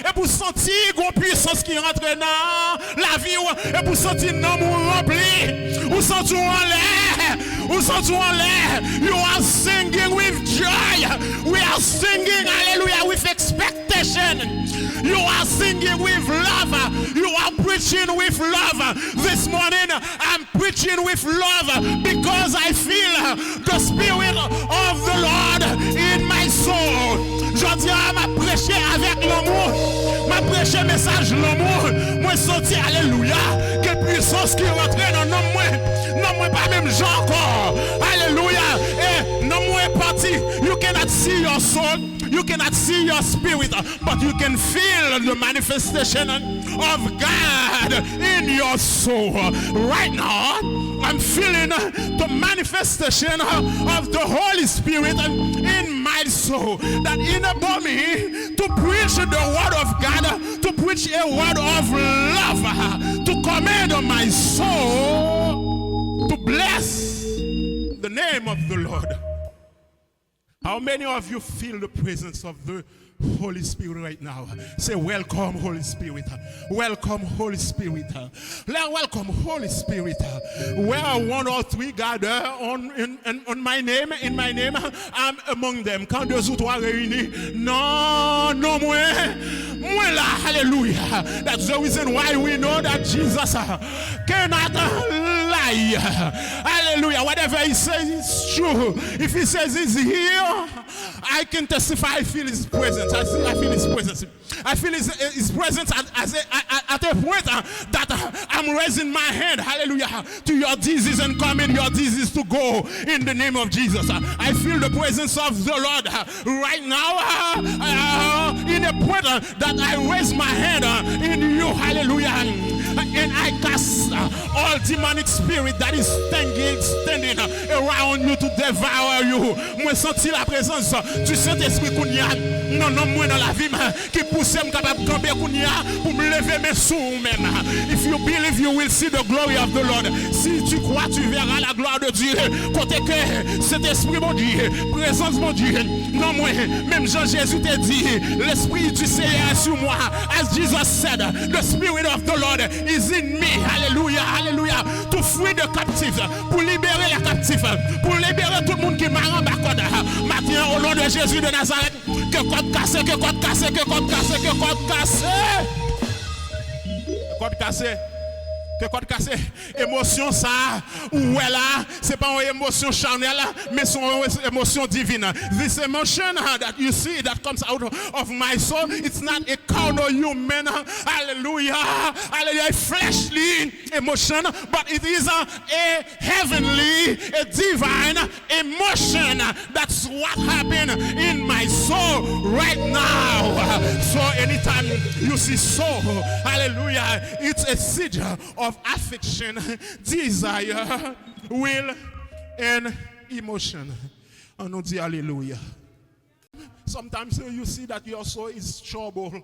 Et pour sentir une puissance qui rentre dans la vie, et pour sentir un amour rempli, ou sentir en l'air, ou sentir en l'air. You are singing with joy. We are singing, hallelujah, with expectation. You are singing with love. You are preaching with love. This morning, I'm preaching with love because I feel the Spirit of the Lord in my soul. Je dis à ma prêcher avec l'amour, ma prêcher message l'amour, moi senti alléluia, quelle puissance qui rentre dans nos mains, non moi pas même Jean encore, alléluia, et non moi parti, you cannot see your your soul. You cannot see your spirit, but you can feel the manifestation of God in your soul. Right now, I'm feeling the manifestation of the Holy Spirit in my soul that enable me to preach the word of God, to preach a word of love, to command my soul to bless the name of the Lord. How many of you feel the presence of the Holy Spirit right now? Say, welcome, Holy Spirit. Welcome, Holy Spirit. Welcome, Holy Spirit. Where one or three gather on my name, in my name, I'm among them. Quand deux ou trois réunis, non, moi là, hallelujah. That's the reason why we know that Jesus cannot lie. Hallelujah. Whatever he says is true. If he says he's here, I can testify. I feel his presence. I feel his presence. I feel his presence at a point that I'm raising my hand, hallelujah, to your disease and command your disease to go in the name of Jesus. I feel the presence of the Lord right now in a point that I raise my hand in you, hallelujah, and I cast all demonic spirit that is standing around you to devour you. Moi senti la présence du Saint-Esprit kounia non moi dans la vie qui pousse me capable camper kounia pour me lever mes sous même. If you believe, you will see the glory of the Lord. Si tu crois, tu verras la gloire de Dieu. Côté que cet esprit mon Dieu, présence mon Dieu. Non moi, même Jean-Jésus t'a dit, l'esprit du Seigneur est sur moi. As Jesus said, the spirit of the Lord is in me. Hallelujah, hallelujah. To free the captive, pour libérer les captifs, pour libérer tout le monde qui m'a en bas. Maintenant, au nom de Jésus de Nazareth, que code cassé, que code cassé, que code cassé, que code cassé. Code cassé. Que code cassé, émotion ça, ou là, c'est pas une émotion charnelle, mais c'est une émotion divine. This emotion that you see that comes out of my soul, it's not a carnal human, hallelujah, hallelujah, fleshly emotion, but it is a heavenly, a divine emotion. That's what happened in my soul right now. So anytime you see soul, hallelujah, it's a seed of affection, desire, will, and emotion. And on dit hallelujah. Sometimes you see that your soul is troubled.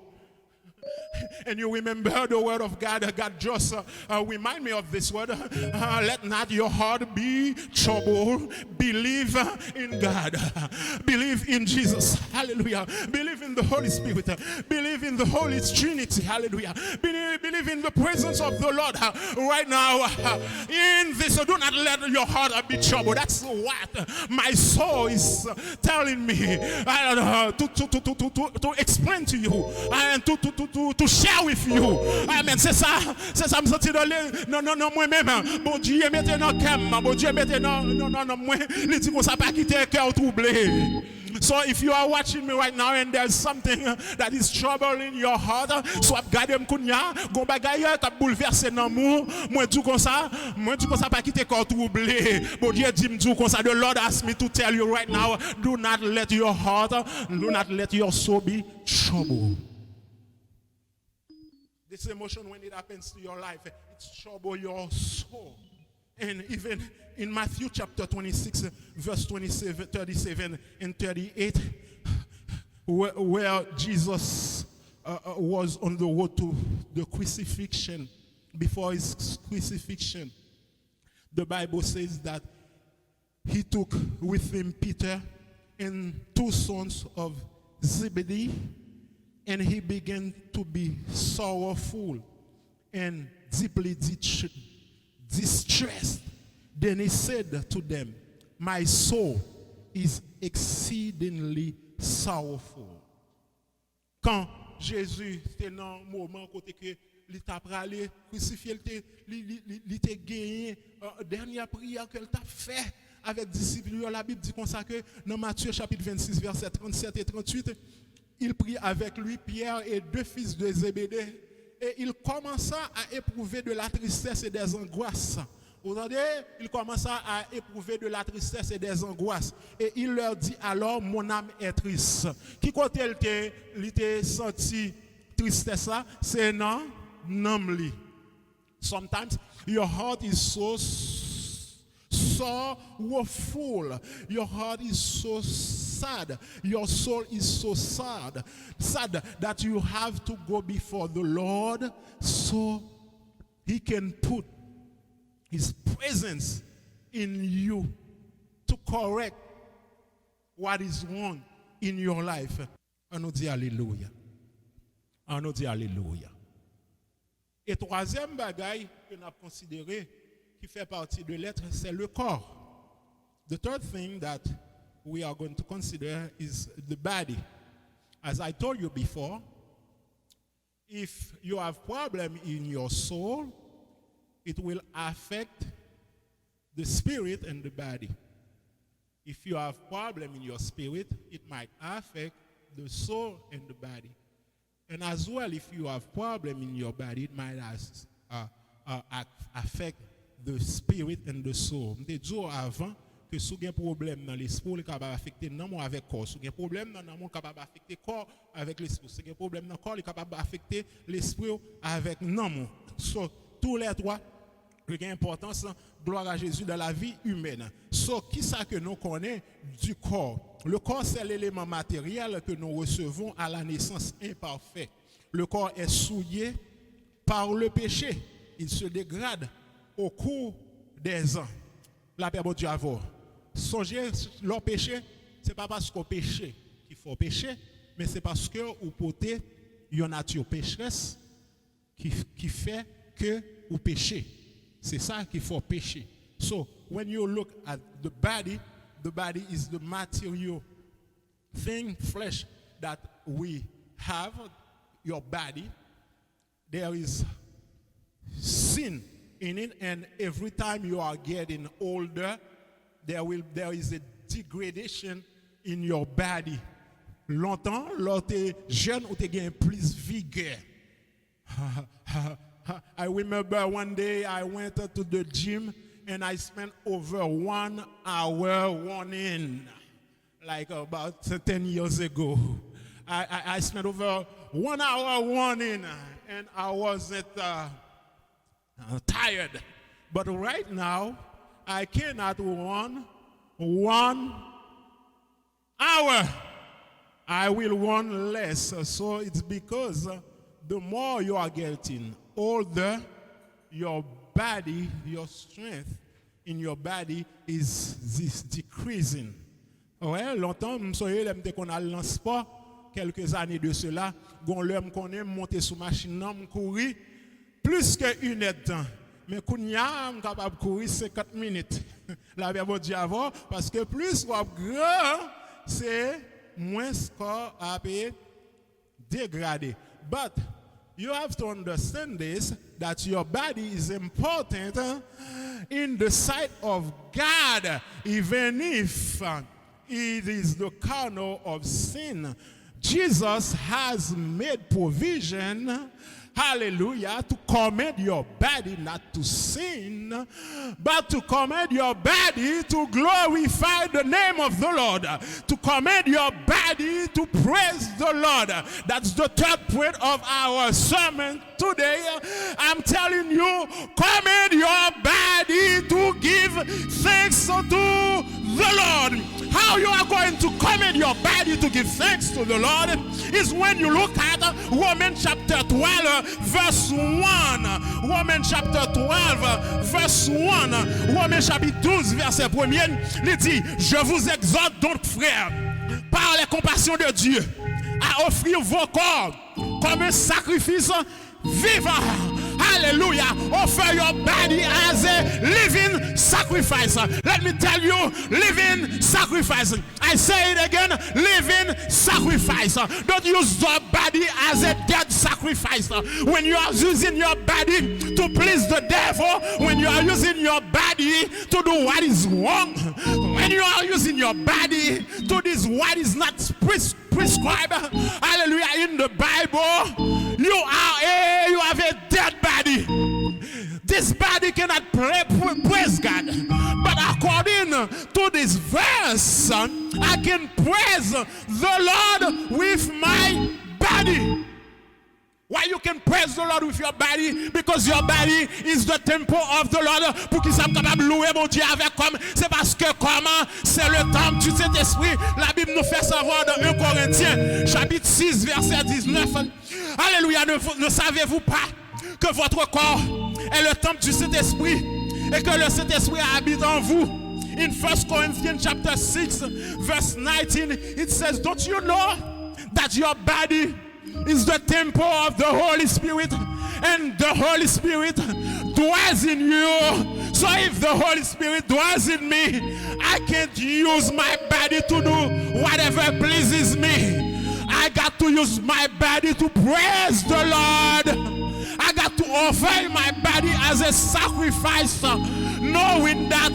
And you remember the word of God. God just remind me of this word. Let not your heart be troubled. Believe in God. Believe in Jesus. Hallelujah. Believe in the Holy Spirit. Believe in the Holy Trinity. Hallelujah. Believe in the presence of the Lord right now. In this, do not let your heart be troubled. That's what my soul is telling me to explain to you and to share with you. Amen. C'est ça me sentit dans les non moi-même. Bon Dieu mettez dans cœur, bon Dieu mettez non moi, il dit qu'on ça pas quitter cœur troublé. So if you are watching me right now and there's something that is troubling your heart, soit garder m'kounya, gon bagay ka bouleverser nan mou, moi tout comme ça pas quitter cœur troublé. Bon Dieu dit m'dou comme ça, the Lord asked me to tell you right now, do not let your heart, do not let your soul be troubled. This emotion, when it happens to your life, it troubles your soul. And even in Matthew chapter 26, verse 27, 37 and 38, where Jesus was on the road to the crucifixion, before his crucifixion, the Bible says that he took with him Peter and two sons of Zebedee, and he began to be sorrowful and deeply distressed. Then he said to them, my soul is exceedingly sorrowful. Quand Jésus était dans un moment côté que il t'a pralé crucifié, il t'a gagné dernière prière qu'elle t'a fait avec disciples. La Bible dit comme ça que dans Matthieu chapitre 26 versets 37 et 38, il prit avec lui Pierre et deux fils de Zébédée, et il commença à éprouver de la tristesse et des angoisses Vous entendez? Il commence à éprouver de la tristesse et des angoisses. Et il leur dit alors, mon âme est triste. Qui côté il était senti tristesse là? C'est non, non. Sometimes your heart is so sorrowful. Your heart is so sad. Your soul is so sad that you have to go before the Lord so He can put His presence in you to correct what is wrong in your life. On nous dit Alléluia. On nous dit Alléluia. Et troisième bagaille que nous avons considéré qui fait partie de l'être, c'est le corps. The third thing that we are going to consider is the body. As I told you before, if you have problem in your soul, it will affect the spirit and the body. If you have problem in your spirit, it might affect the soul and the body. And as well, if you have problem in your body, it might affect the spirit and the soul. Je dis avant que si vous avez un problème dans l'esprit, il est capable d'affecter non avec le corps. Si vous avez un problème dans le monde, il est capable d'affecter le corps avec l'esprit. Si vous avez un problème dans le corps, il est capable d'affecter l'esprit avec non. So, tous les trois, il y a une importance, gloire à Jésus, dans la vie humaine. So, qui ça que nous connaissons du corps? Le corps, c'est l'élément matériel que nous recevons à la naissance imparfaite. Le corps est souillé par le péché. Il se dégrade au cours des ans. La paix de Dieu à vous. Songez, leur péché, ce n'est pas parce qu'on péché qu'il faut pécher, mais c'est parce que vous portez une nature pécheresse qui fait que vous péchez. C'est ça qu'il faut pécher. So, when you look at the body is the material thing, flesh that we have, your body. There is sin in it, and every time you are getting older, there is a degradation in your body. Longtemps, lorsque tu es jeune, ou tu as plus vigueur. I remember one day I went to the gym and I spent over 1 hour running, like about 10 years ago. I spent over 1 hour running and I wasn't tired. But right now, I cannot run 1 hour. I will run less. So it's because the more you are getting older, your body, your strength in your body is decreasing. Ouais, longtemps, je qu'on a le sport, quelques années de cela, l'homme qu'on est monté sous machine, je courir plus que 1 heure de temps. Mais kounya, je suis capable de courir 50 minutes. La verbe Dieu avant, parce que plus ou grand, c'est moins score à dégradé. But you have to understand this, that your body is important in the sight of God, even if it is the carnal of sin. Jesus has made provision, hallelujah, to command your body not to sin, but to command your body to glorify the name of the Lord, to command your body to praise the Lord. That's the third point of our sermon today. I'm telling you, command your body to give thanks to the Lord. How you are going to command your body to give thanks to the Lord is when you look at Romans chapter 12 verse 1. Romans chapter 12 verse 1. Romains chapitre 12 verset 1er, il dit: je vous exhorte donc, frères, par les compassions de Dieu, à offrir vos corps comme un sacrifice vivant. Hallelujah. Offer your body as a living sacrifice. Let me tell you, living sacrifice. I say it again, living sacrifice. Don't use your body as a dead sacrifice. When you are using your body to please the devil, when you are using your body to do what is wrong, when you are using your body to do what is not prescribed, hallelujah, in the Bible, you have a dead body. This This body cannot praise God. But according to this verse, I can praise the Lord with my body. Why you can praise the Lord with your body? Because your body is the temple of the Lord. Pour qu'il soit capable de louer mon Dieu avec comme, c'est parce que comment c'est le temple du Saint-Esprit. La Bible nous fait savoir dans 1 Corinthiens, chapitre 6, verset 19. Alléluia, ne savez-vous pas que votre corps est le temple du Saint-Esprit et que le Saint-Esprit habite en vous? In 1 Corinthians chapter 6, verse 19, it says, don't you know that your body is the temple of the Holy Spirit, and the Holy Spirit dwells in you? So if the Holy Spirit dwells in me, I can't use my body to do whatever pleases me. I got to use my body to praise the Lord. I got to offer my body as a sacrifice, knowing that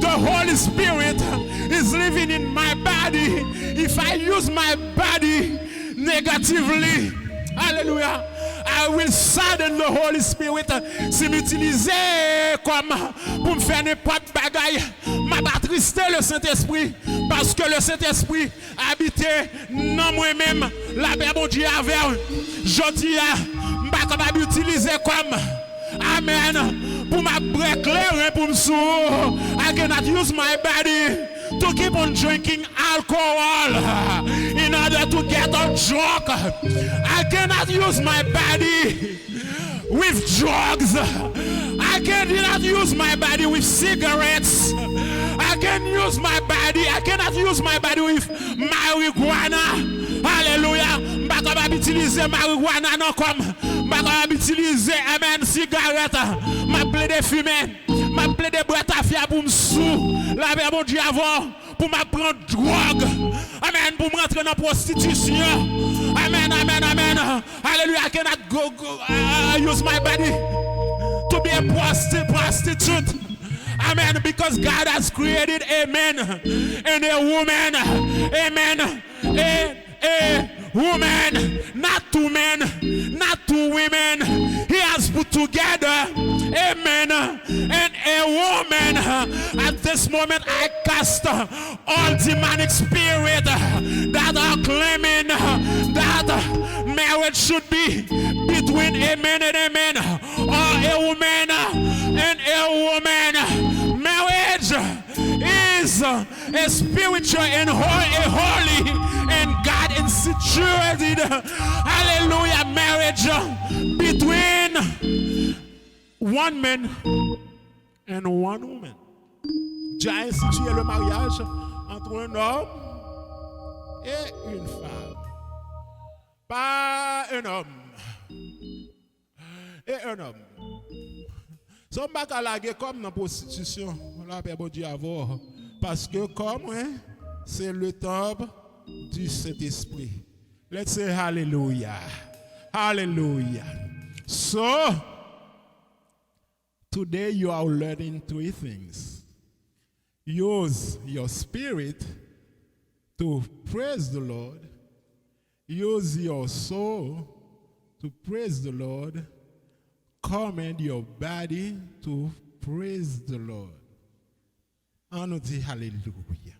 the Holy Spirit is living in my body. If I use my body negatively, hallelujah, I will sadden the Holy Spirit. Si m'utiliser comme pour me faire n'importe bagaille, m'a pas tristé le Saint-Esprit, parce que le Saint-Esprit habitait dans moi-même. La paix bon Dieu avec je dis m'pas capable d'utiliser comme amen pour ma break clair pour me sourd. I cannot use my body to keep on drinking alcohol in order to get on drunk. I cannot use my body with drugs. I cannot use my body with cigarettes. I cannot use my body with marijuana. Hallelujah. M'pas capable utiliser marijuana non comme m'pas capable utiliser amen cigarette. M'a plaidé fumer. M'a plaidé boire ta fia pour me sous. La paix mon Dieu avant pour m'a prendre drogue. Amen pour me rentrer dans prostitution. Amen, amen, amen. Hallelujah. I cannot go use my body to be a prostitute. Amen. Because God has created a man and a woman. Amen. A woman, not two men, not two women. He has put together a man and a woman. At this moment, I cast all demonic spirit that are claiming that marriage should be between a man and a man, or a woman and a woman. Marriage is a spiritual and holy and God instituted, hallelujah, marriage between one man and one woman. Dieu a institué le mariage entre un homme et une femme. Pas un homme et un homme. Si on ne peut pas laguer comme dans la prostitution, la paix bon Dieu avoir. Parce que comme c'est le temple du Saint-Esprit. Let's say hallelujah. Hallelujah. So, today you are learning three things. Use your spirit to praise the Lord. Use your soul to praise the Lord. Command your body to praise the Lord. And we say hallelujah.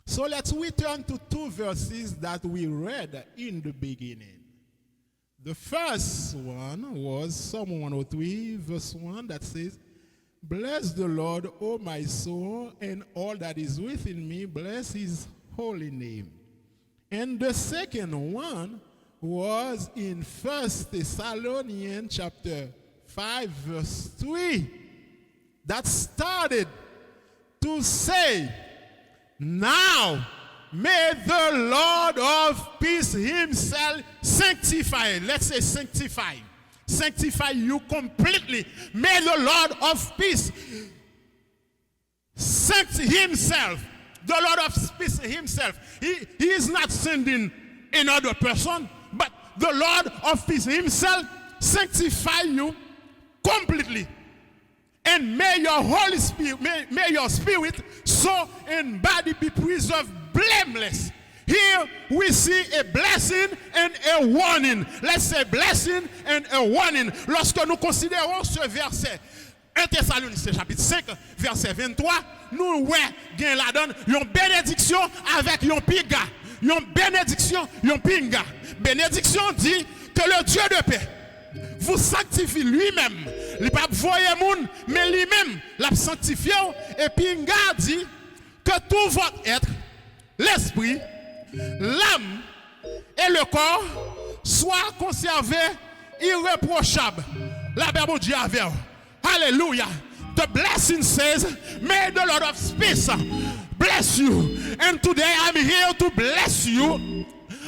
So let's return to two verses that we read in the beginning. The first one was Psalm 103, verse 1, that says, bless the Lord, O my soul, and all that is within me, bless his holy name. And the second one was in 1 Thessalonians chapter 5, verse 3, that started to say, now may the Lord of peace himself sanctify. Let's say sanctify. Sanctify you completely. May the Lord of peace himself. The Lord of peace himself. He is not sending another person, but the Lord of peace himself sanctify you completely. And may your Holy Spirit, may your spirit, soul, and body be preserved blameless Here we see a blessing and a warning. Let's say blessing and a warning. Lorsque nous considérons ce verset, 1 Thessaloniciens chapitre 5, verset 23, nous gain la donne une bénédiction avec une piga. Une bénédiction, une pinga. Bénédiction dit que le Dieu de paix vous sanctifie lui-même. Il ne pas voyer moun, mais lui-même l'a sanctifié. Et pinga dit que tout votre être, l'esprit, l'âme et le corps soient conservés irréprochables. La Bible dit avec. Hallelujah. The blessing says, may the Lord of peace bless you. And today I'm here to bless you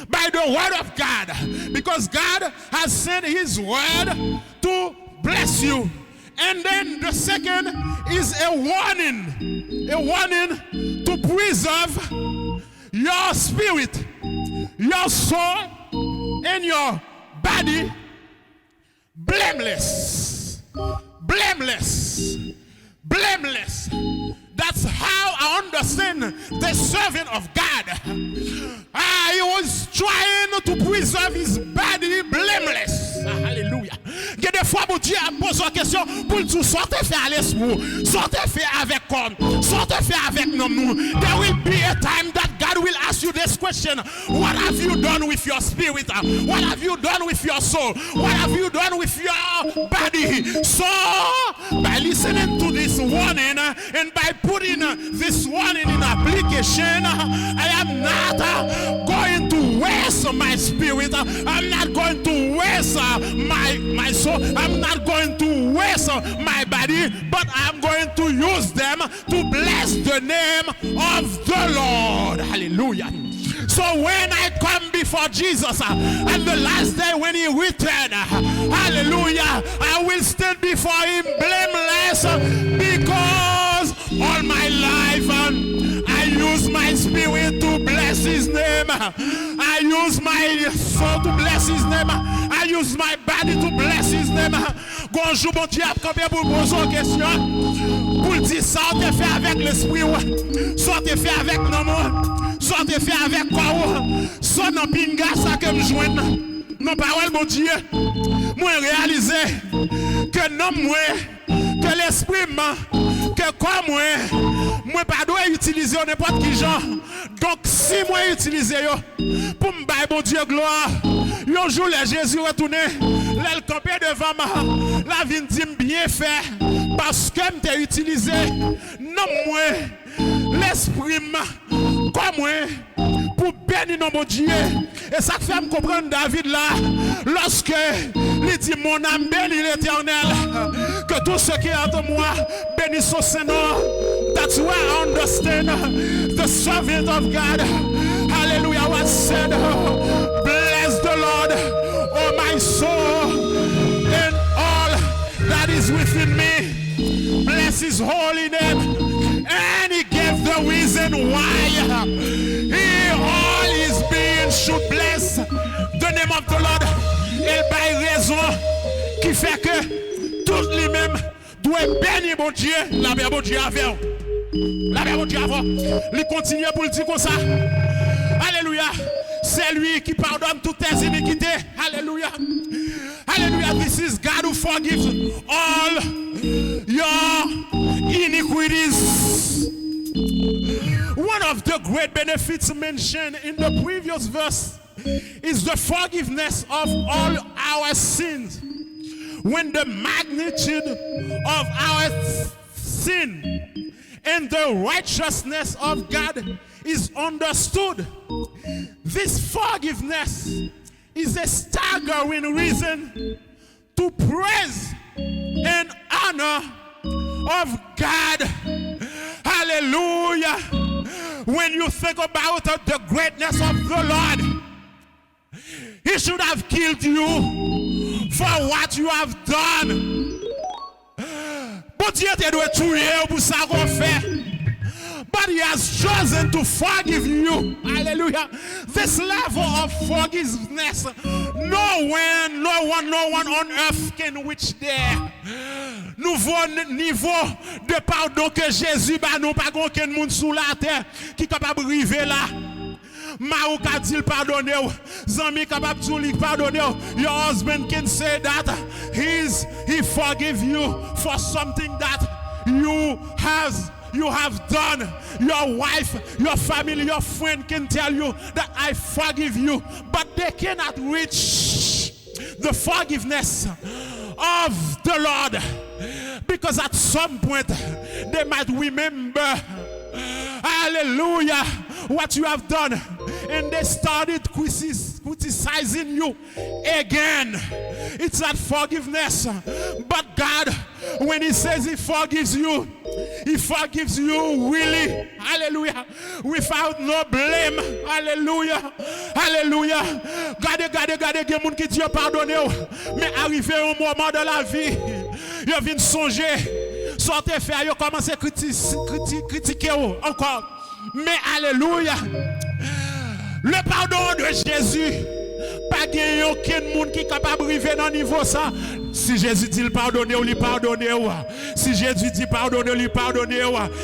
by the word of God. Because God has sent his word to bless you. And then the second is a warning. A warning to preserve your spirit, your soul, and your body blameless. Blameless. Blameless. That's how I understand the servant of God. He was trying to preserve his body blameless. Hallelujah. Il y a des fois où Dieu pose une question pour nous sortir faire l'esprit, sortir faire avec comme, sortir faire avec nous. There will be a time that God will ask you this question. What have you done with your spirit? What have you done with your soul? What have you done with your body? So, by listening to this warning and by putting this warning in application, I am not going to waste my spirit. I'm not going to waste my soul. I'm not going to waste my body, but I'm going to use them to bless the name of the Lord. Hallelujah. So when I come before Jesus and the last day when he returned, hallelujah, I will stand before him blameless because all my life I use my spirit to bless his name. I use my soul to bless his name. I use my body to bless his name. Bonjour, bon Dieu, pour poser une question. Pour dire ça, on te fait avec l'esprit, ça te fait avec nous, ça te fait avec quoi, ça n'a pinga, ça que me joigne. Non, parole, bon Dieu, moi réaliser que non, moi, que l'esprit m'a, que quoi moi pas dois utiliser n'importe qui genre. Donc si moi utiliser pour me bailler bon Dieu gloire, un jour le Jésus retourné, l'elle campé devant moi, la vie dit bien fait parce que m't'a utilisé non moi l'esprit comme moi pour bénir nos bon Dieu. Et ça fait me comprendre David là lorsque il dit mon âme bénit l'Éternel, que tout ce qui est entre moi bénisse son Seigneur. That's why I understand the servant of God. Hallelujah was said, bless the Lord, oh my soul, and all that is within me. Bless his holy name. And he gave the reason why he all his being should bless the name of the Lord. Et par raison qui fait que tout lui-même doit bénir mon Dieu, la bien bon Dieu avec. La bien bon Dieu avant. Il continue pour le dire comme ça. Alléluia. C'est lui qui pardonne toutes tes iniquités. Alléluia. Alléluia. This is God who forgives all your iniquities. One of the great benefits mentioned in the previous verse is the forgiveness of all our sins. When the magnitude of our sin and the righteousness of God is understood, this forgiveness is a staggering reason to praise and honor of God. Hallelujah. When you think about the greatness of the Lord, he should have killed you for what you have done. But yet he doit tuer pour ça qu'on fait. But he has chosen to forgive you. Hallelujah. This level of forgiveness, no one on earth can reach there. Nouveau niveau de pardon que Jésus ba nous pas aucun monde sous la terre qui capable arriver là. Marou ka dit pardonner ou. Zami capable de pardonner ou. Your husband can say that he forgive you for something that you have done. Your wife, your family, your friend can tell you that I forgive you, but they cannot reach the forgiveness of the Lord, because at some point they might remember, hallelujah, what you have done, and they started criticizing you again. It's not forgiveness, but God, when he says he forgives you really, hallelujah, without no blame, hallelujah, hallelujah. Gardez, il y a des gens qui Dieu pardonne, mais arrivé un moment de la vie, ils viennent songer, sortez faire, ils commencent à critiquer encore. Mais alléluia, le pardon de Jésus, pas qu'il y ait aucun monde qui est capable de arriver dans le niveau ça. Si Jésus dit pardonner, ou lui pardonner. Si Jésus dit pardonner, ou lui pardonner.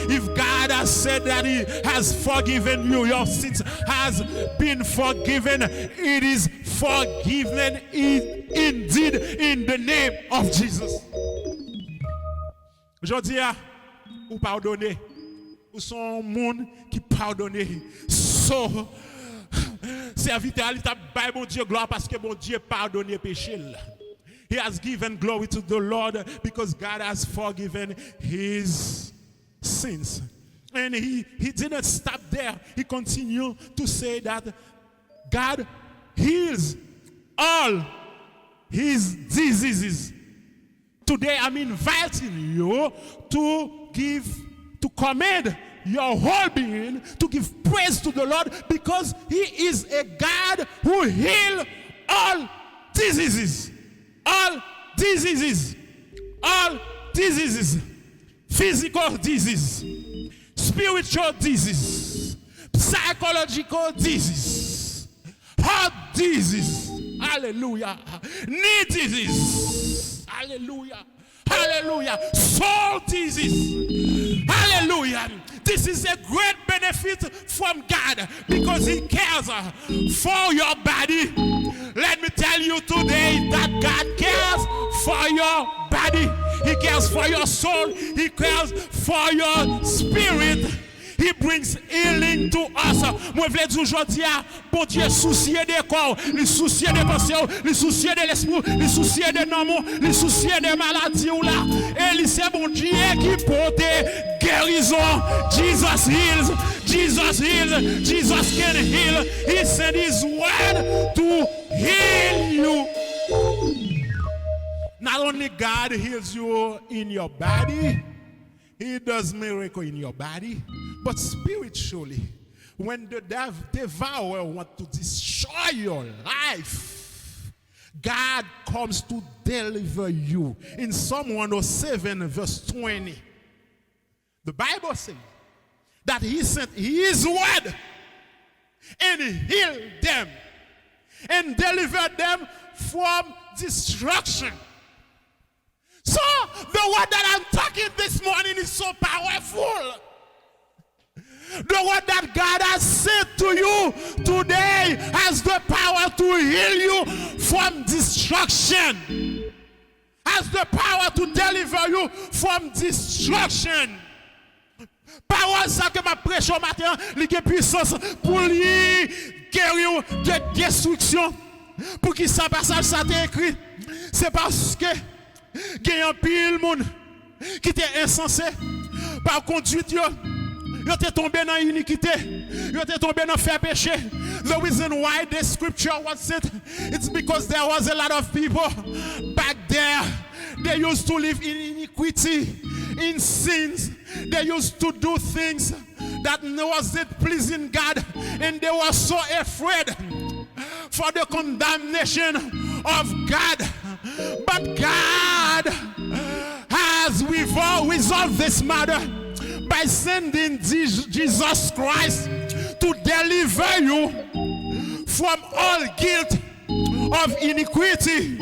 If God has said that he has forgiven you, your sins has been forgiven, it is forgiven indeed in the name of Jesus. Je dis ou pardonner, ou son monde qui pardonne. So, serviteur, il t'a baillé mon Dieu gloire parce que mon Dieu pardonne péché. He has given glory to the Lord because God has forgiven his sins. And he didn't stop there. He continued to say that God heals all his diseases. Today I'm inviting you to commend your whole being, to give praise to the Lord, because he is a God who heals all diseases. All diseases, physical disease, spiritual disease, psychological disease, heart disease, hallelujah, knee disease, hallelujah, hallelujah, soul disease, hallelujah. This is a great benefit from God because he cares for your body. Let me tell you today that God cares for your body. He cares for your soul. He cares for your spirit. He brings healing to us. Moi, je veux dire aujourd'hui, bon Dieu, soucier des corps, les soucier des pensées, les soucier de l'esprit, les soucier des noms, les soucier des maladies. Et c'est bon Dieu qui porte guérison. Jesus heals. Jesus heals. Jesus can heal. He sent his word to heal you. Not only God heals you in your body, he does miracle in your body, but spiritually, when the devourer wants to destroy your life, God comes to deliver you. In Psalm 107, verse 20, the Bible says that he sent his word and healed them and delivered them from destruction. So, the word that I'm talking this morning is so powerful. The word that God has said to you today has the power to heal you from destruction. Has the power to deliver you from destruction. Parole ça que m'a prêché au matin, il a puissance pour lui guérir de destruction. Pour qui ça passage ça t'est écrit? C'est parce que il y a un pile monde qui était insensé par conduite yo était tombé dans iniquité, yo était tombé dans faire péché. The reason why this scripture was said, it's because there was a lot of people back there. They used to live in iniquity, in sins. They used to do things that wasn't pleasing God, and they were so afraid for the condemnation of God. But God has resolved this matter by sending Jesus Christ to deliver you from all guilt of iniquity.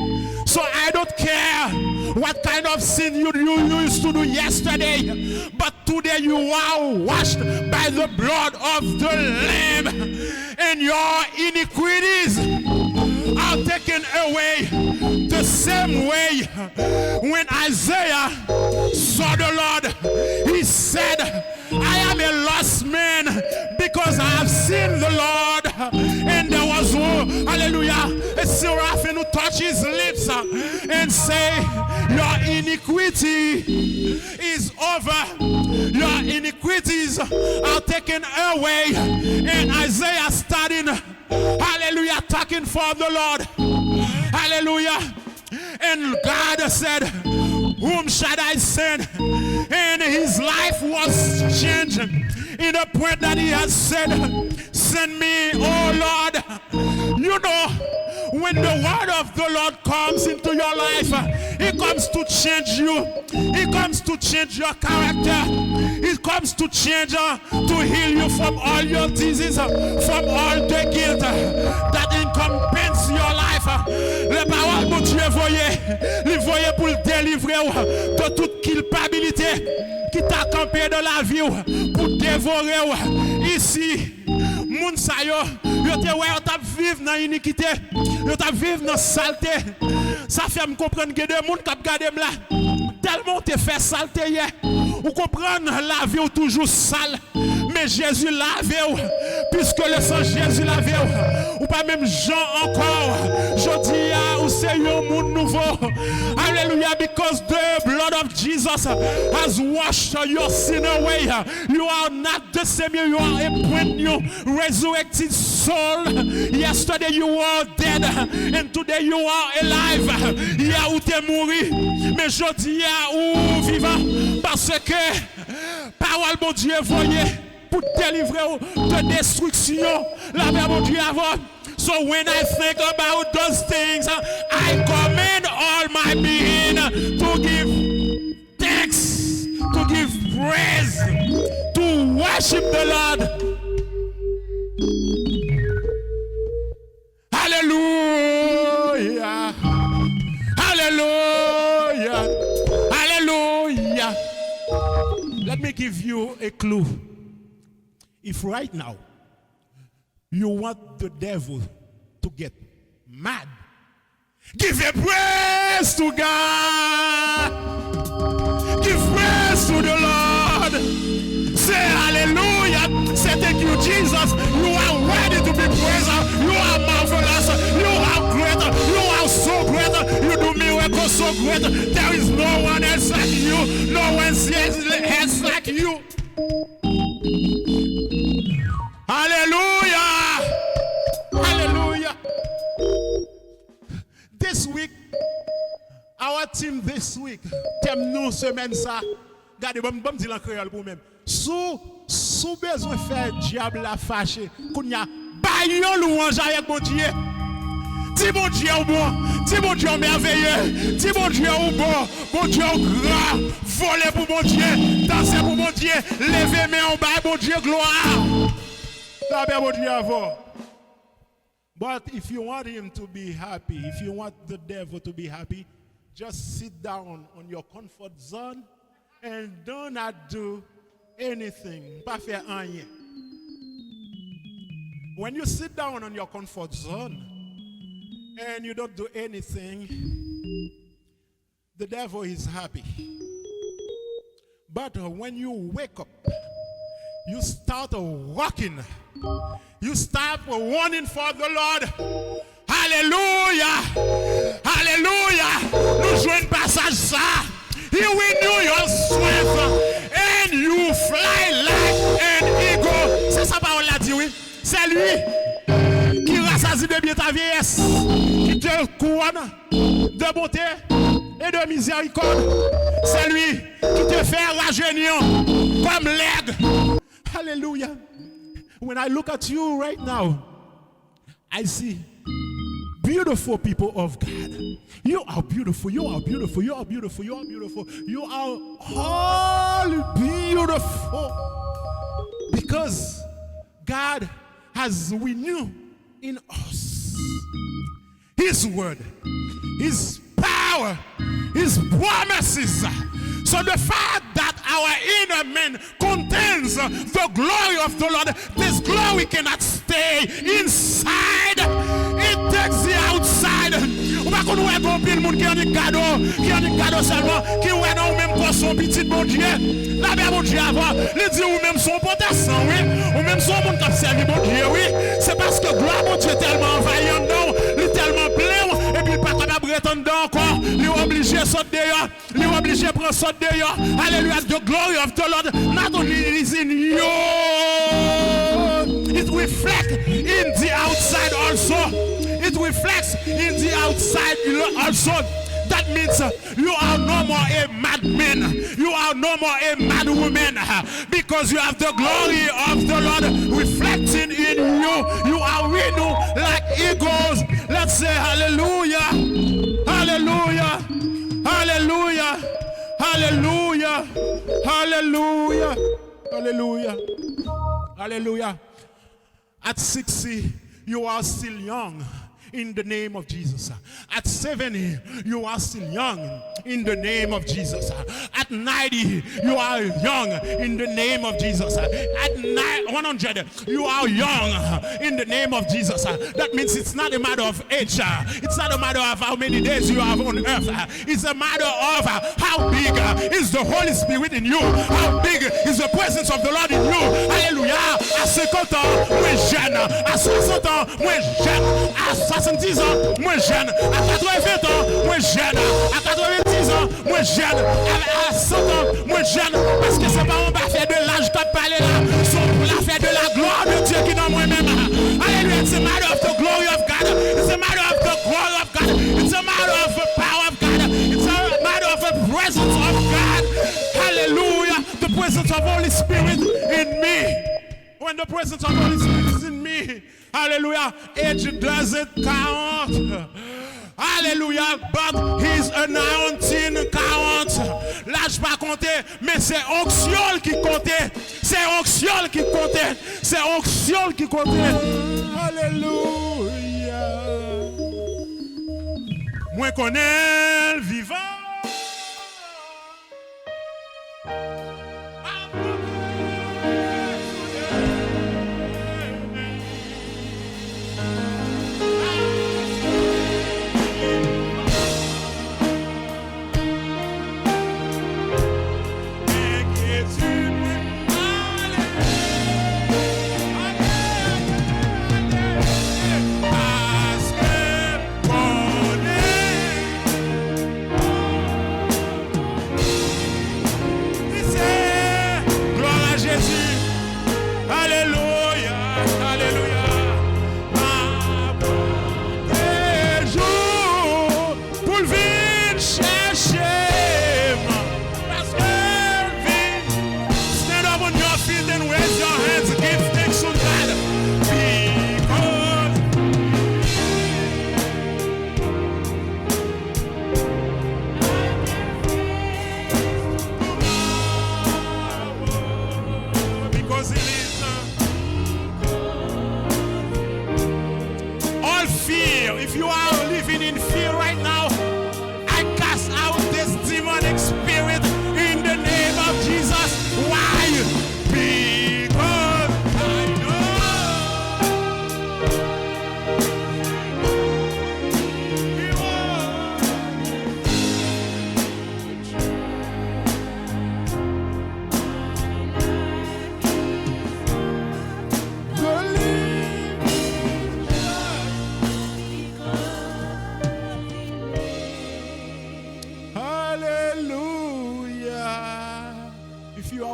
So I don't care what kind of sin you used to do yesterday, but today you are washed by the blood of the Lamb, and your iniquities are taken away. The same way when Isaiah saw the Lord, he said, I am a lost man because I have seen the Lord. And there was, hallelujah, a seraphim who touched his lips and say, your iniquity is over. Your iniquities are taken away. And Isaiah starting, hallelujah, talking for the Lord. Hallelujah. And God said, whom shall I send? And his life was changed in the point that he has said, send me, oh Lord. You know, when the word of the Lord comes into your life, it comes to change you. It comes to change your character. It comes to change, to heal you from all your diseases, from all the guilt that encompasses your life. Le parole de Dieu voyait, il voyait pour le délivrer de toute culpabilité qui t'a campé dans la vie pour dévorer. Ici, moun sa yo te wè yo t'a vivre dans iniquité, yo t'a vivre dans saleté. Ça fait me comprendre que des moun k'ap gade m là tellement te fait saleté hier. Ou comprendre la vie ou toujours sale. Mais Jésus lave, puisque le sang Jésus lave, ou pas même Jean encore. Je dis ou c'est un monde nouveau. Hallelujah, because the blood of Jesus has washed your sin away. You are not the same, you are a brand new resurrected soul. Yesterday you were dead, and today you are alive. Hier où t'es mouru, mais je dis ou vivant, parce que parole mon Dieu voyez pour délivrer de destruction. La mère mon Dieu avant. So when I think about those things, I command all my being to give thanks, to give praise, to worship the Lord. Hallelujah. Hallelujah. Hallelujah. Let me give you a clue. If right now you want the devil to get mad, give a praise to God. Give praise to the Lord. Say hallelujah. Say thank you, Jesus. You are ready to be praised. You are marvelous. You are great. You are so great. You do miracles so great. There is no one else like you. No one else like you. Hallelujah. Hallelujah. This week, our team this week, thème nous semaine ça. Regardez, bon dire en créole pour même. Sous besoin faire diable la fâché, qu'on y a baillon louange avec mon Dieu. Dis mon Dieu au bon, dis mon Dieu merveilleux, dis mon Dieu au bon, mon Dieu au grand, voler pour mon Dieu, danser pour mon Dieu, lever main en bas, mon Dieu gloire. La bien mon Dieu avant. But if you want him to be happy, if you want the devil to be happy, just sit down on your comfort zone and do not do anything. Pas faire rien. When you sit down on your comfort zone and you don't do anything, the devil is happy. But when you wake up, you start walking. You start warning for the Lord. Hallelujah. Hallelujah. Nous jouons un passage ça. He renew your strength and you fly like an eagle. C'est ça parole là dit oui. C'est lui qui rassasie de bien ta vieillesse, qui te couronne de bonté et de miséricorde. C'est lui qui te fait rajeunir comme l'aigle. Hallelujah. When I look at you right now, I see beautiful people of God. You are beautiful. You are beautiful. You are beautiful. You are beautiful. You are all beautiful. Because God has renewed in us His word, His power, His promises. So the fact that our inner man contains the glory of the Lord, this glory cannot stay inside. It takes the outside. Ou pas qu'on voit qu'on pile monde qui a des cadeaux seulement, qui ouais non même pour son petit bon Dieu. La bien bon Dieu avant, il dit ou même son potasson, oui, ou même son monde qui a servi bon Dieu, oui. C'est parce que gloire mon Dieu est tellement envahissant, non, il est tellement plein, et puis il pas capable de retendre encore, il est obligé de sauter dehors, il est obligé de prendre sauter dehors. Hallelujah, the glory of the Lord not only is in you, it reflects in the outside also. It reflects in the outside also. That means you are no more a madman. You are no more a mad woman because you have the glory of the Lord reflecting in you. You are renewed like eagles. Let's say hallelujah. Hallelujah. Hallelujah. Hallelujah. Hallelujah. Hallelujah. Hallelujah. At 60, you are still young. In the name of Jesus. At 70, you are still young in the name of Jesus. At 90, you are young in the name of Jesus. At 100, you are young in the name of Jesus. That means it's not a matter of age. It's not a matter of how many days you have on earth. It's a matter of how big is the Holy Spirit in you. How big is the presence of the Lord in you. Hallelujah. À 50 ans, moins jeune. À 60 ans, moins jeune. À 70 ans, moins jeune. À 80 ans, moins jeune. À 90 ans, moins jeune. À 100 ans, moins jeune. Parce que c'est pas on va faire de l'âge qu'a parlé là. C'est la fait de la gloire de Dieu qui est dans moi-même. Hallelujah. It's a matter of the glory of God. It's a matter of the glory of God. It's a matter of the power of God. It's a matter of the presence of God. Hallelujah. The presence of Holy Spirit in me. When the presence of Holy Spirit is in me, hallelujah, age doesn't count. Hallelujah, but His anointing count. L'âge pas compté, mais c'est onction qui comptait. C'est onction qui comptait. C'est onction qui comptait. Hallelujah. Moi connais le vivant.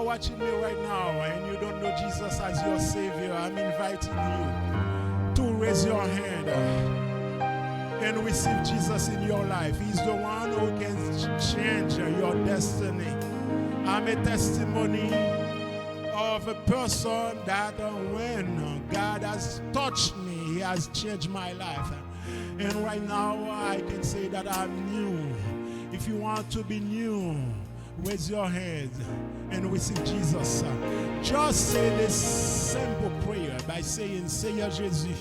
Watching me right now and you don't know Jesus as your Savior, I'm inviting you to raise your hand and receive Jesus in your life. He's the one who can change your destiny. I'm a testimony of a person that when God has touched me, He has changed my life. And right now I can say that I'm new. If you want to be new, raise your hand and receive Jesus. Just say this simple prayer by saying, Seigneur Jésus,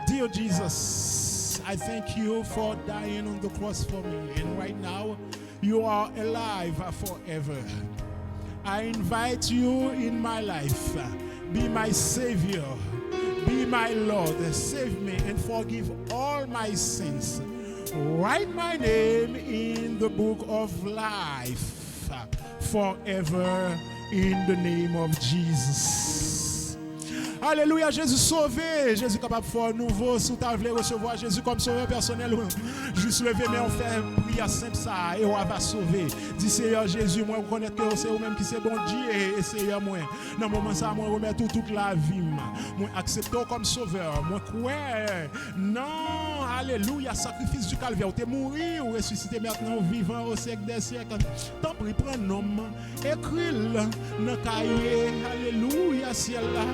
Dear Jesus, Jesus, I thank you for dying on the cross for me. And right now, you are alive forever. I invite you in my life. Be my Savior. Be my Lord. Save me and forgive all my sins. Write my name in the book of life forever in the name of Jesus. Alléluia, Jésus sauvé, Jésus capable de faire nouveau. Si tu voulez recevoir Jésus comme sauveur personnel, juste lever mais on fait prière simple ça et on va sauver. Dis Seigneur Jésus, moi reconnaître que c'est vous-même qui c'est bon Dieu et Seigneur moi. Dans moment ça moi remettre toute la vie, moi accepter comme sauveur, moi croire. Non, alléluia, sacrifice du calvaire, tu es mort ou ressuscité maintenant vivant au siècle des siècles. T'en prie prends nom, écris-le dans cahier. Alléluia, ciel là.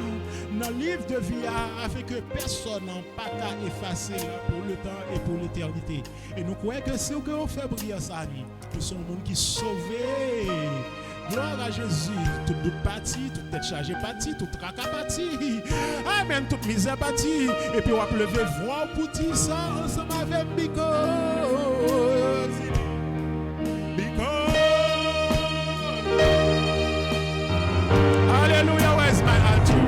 Dans le livre de vie afin que personne n'a pas qu'à effacer pour le temps et pour l'éternité. Et nous croyons que c'est ce qu'on fait prier ça, nous sommes un monde qui est sauvé. Gloire à Jésus. Toute doute parti, toute tête chargée parti, toute tracas parti. Amen, toute misère parti. Et puis on va lever voix pour dire ça ensemble avec because. Hallelujah, where's my altar?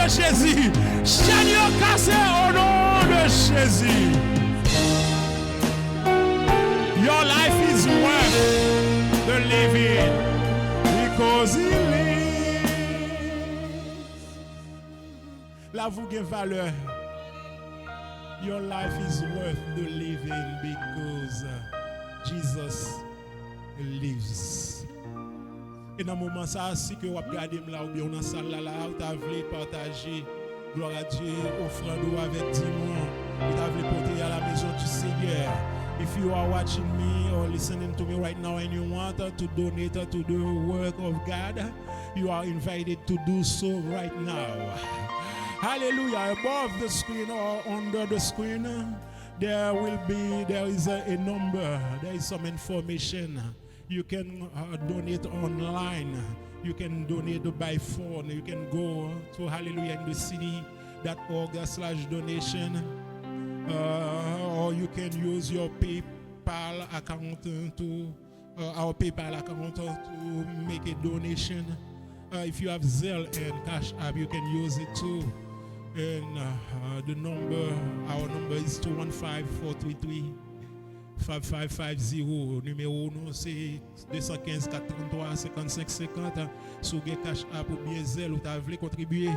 Jésus. Your life is worth the living because he lives. La vous gagne valeur. Your life is worth the living because Jesus lives. Et dans le moment ça, si que vous regardez là ou bien dans la salle là, vous avez partager. Gloire à Dieu, offrande avec 10 mois. Vous avez porté à la maison du Seigneur. If you are watching me or listening to me right now and you want to donate to the work of God, you are invited to do so right now. Hallelujah. Above the screen or under the screen, there is a number. There is some information. You can donate online. You can donate by phone. You can go to Hallelujah in the city.org/donation. Or you can use your PayPal account to our PayPal account to make a donation. If you have Zelle and Cash App, you can use it too. And our number is 215-433-5550. Numéro nous c'est 215 433 55 50. Sous Cash App ou bien Zelle ou t'as voulu contribuer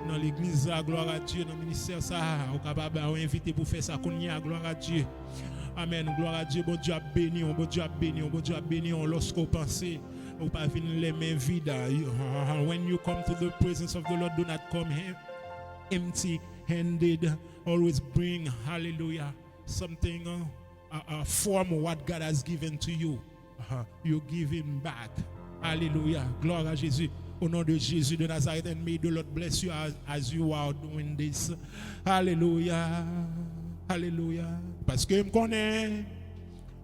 dans l'église à gloire à Dieu, dans le ministère ça, ou capable inviter pour faire ça qu'on y a gloire à Dieu. Amen, gloire à Dieu, bon Dieu a béni, bon Dieu a béni, bon Dieu a béni lorsqu'on pense ou pas venir les mains vides. When you come to the presence of the Lord, do not come empty-handed. Always bring, hallelujah, something from what God has given to you. You give him back. Hallelujah. Gloire à Jésus. Au nom de Jésus de Nazareth, and may the Lord bless you as you are doing this. Hallelujah. Hallelujah. Parce que me connais.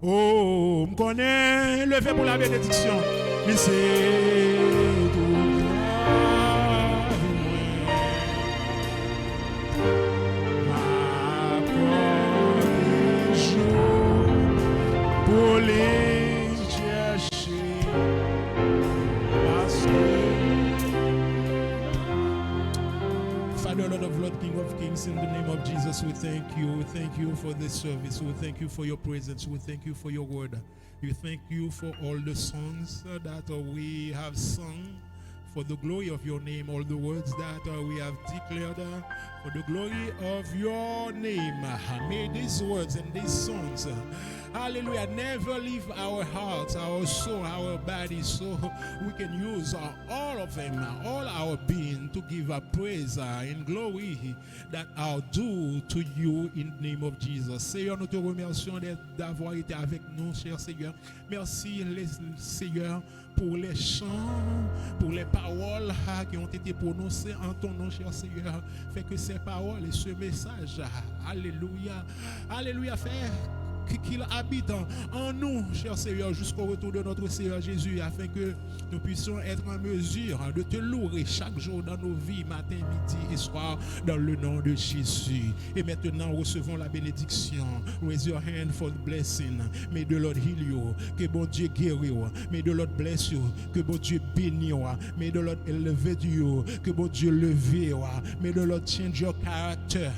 Oh, me connais. Levez pour la bénédiction. Mais c'est tout. Lord of Lords, King of Kings, in the name of Jesus, we thank you. We thank you for this service. We thank you for your presence. We thank you for your word. We thank you for all the songs that we have sung for the glory of your name, all the words that we have declared for the glory of your name. May these words and these songs, hallelujah, never leave our hearts, our soul, our bodies, so we can use all of them, all our being to give a praise and glory that are due to you in the name of Jesus. Seigneur, nous te remercions d'avoir été avec nous, cher Seigneur. Merci, Seigneur, pour les chants, pour les paroles qui ont été prononcées en ton nom, cher Seigneur. Fais que ces paroles et ce message, alléluia, alléluia, fais qu'il habite en nous, cher Seigneur, jusqu'au retour de notre Seigneur Jésus, afin que nous puissions être en mesure de te louer chaque jour dans nos vies, matin, midi et soir, dans le nom de Jésus. Et maintenant, recevons la bénédiction. Raise your hand for the blessing. May the Lord heal you. Que bon Dieu guérit. May the Lord bless you. Que bon Dieu bénisse. May the Lord elevate you. Que bon Dieu leve. May the Lord change your character.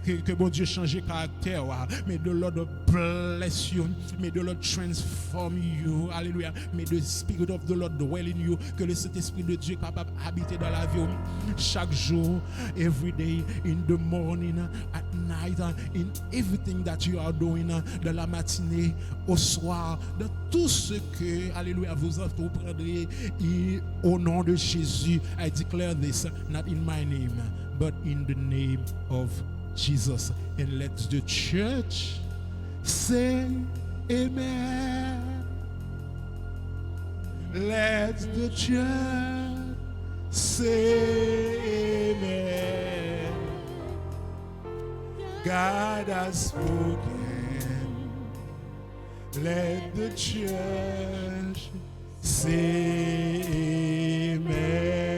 Que bon Dieu change caractère. May the Lord bless you. May the Lord transform you. Hallelujah. May the Spirit of the Lord dwell in you. Que le Saint-Esprit de Dieu est capable d'habiter dans la vie chaque jour, every day, in the morning, at night, in everything that you are doing, de la matinée au soir, de tout ce que, alléluia, vous entreprendrez. Et au nom de Jésus, I declare this, not in my name, but in the name of Jesus. And let the church say amen. Let the church say amen. God has spoken. Let the church say amen.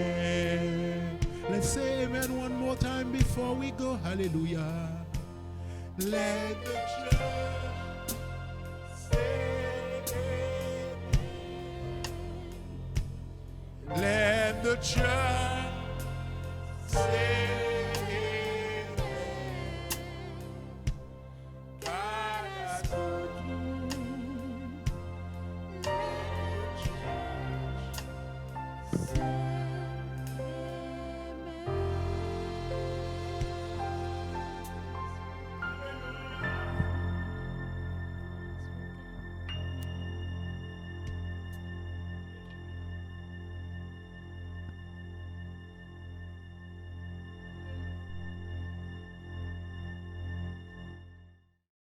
Let's say amen one more time before we go. Hallelujah. Let the church say amen. Let the church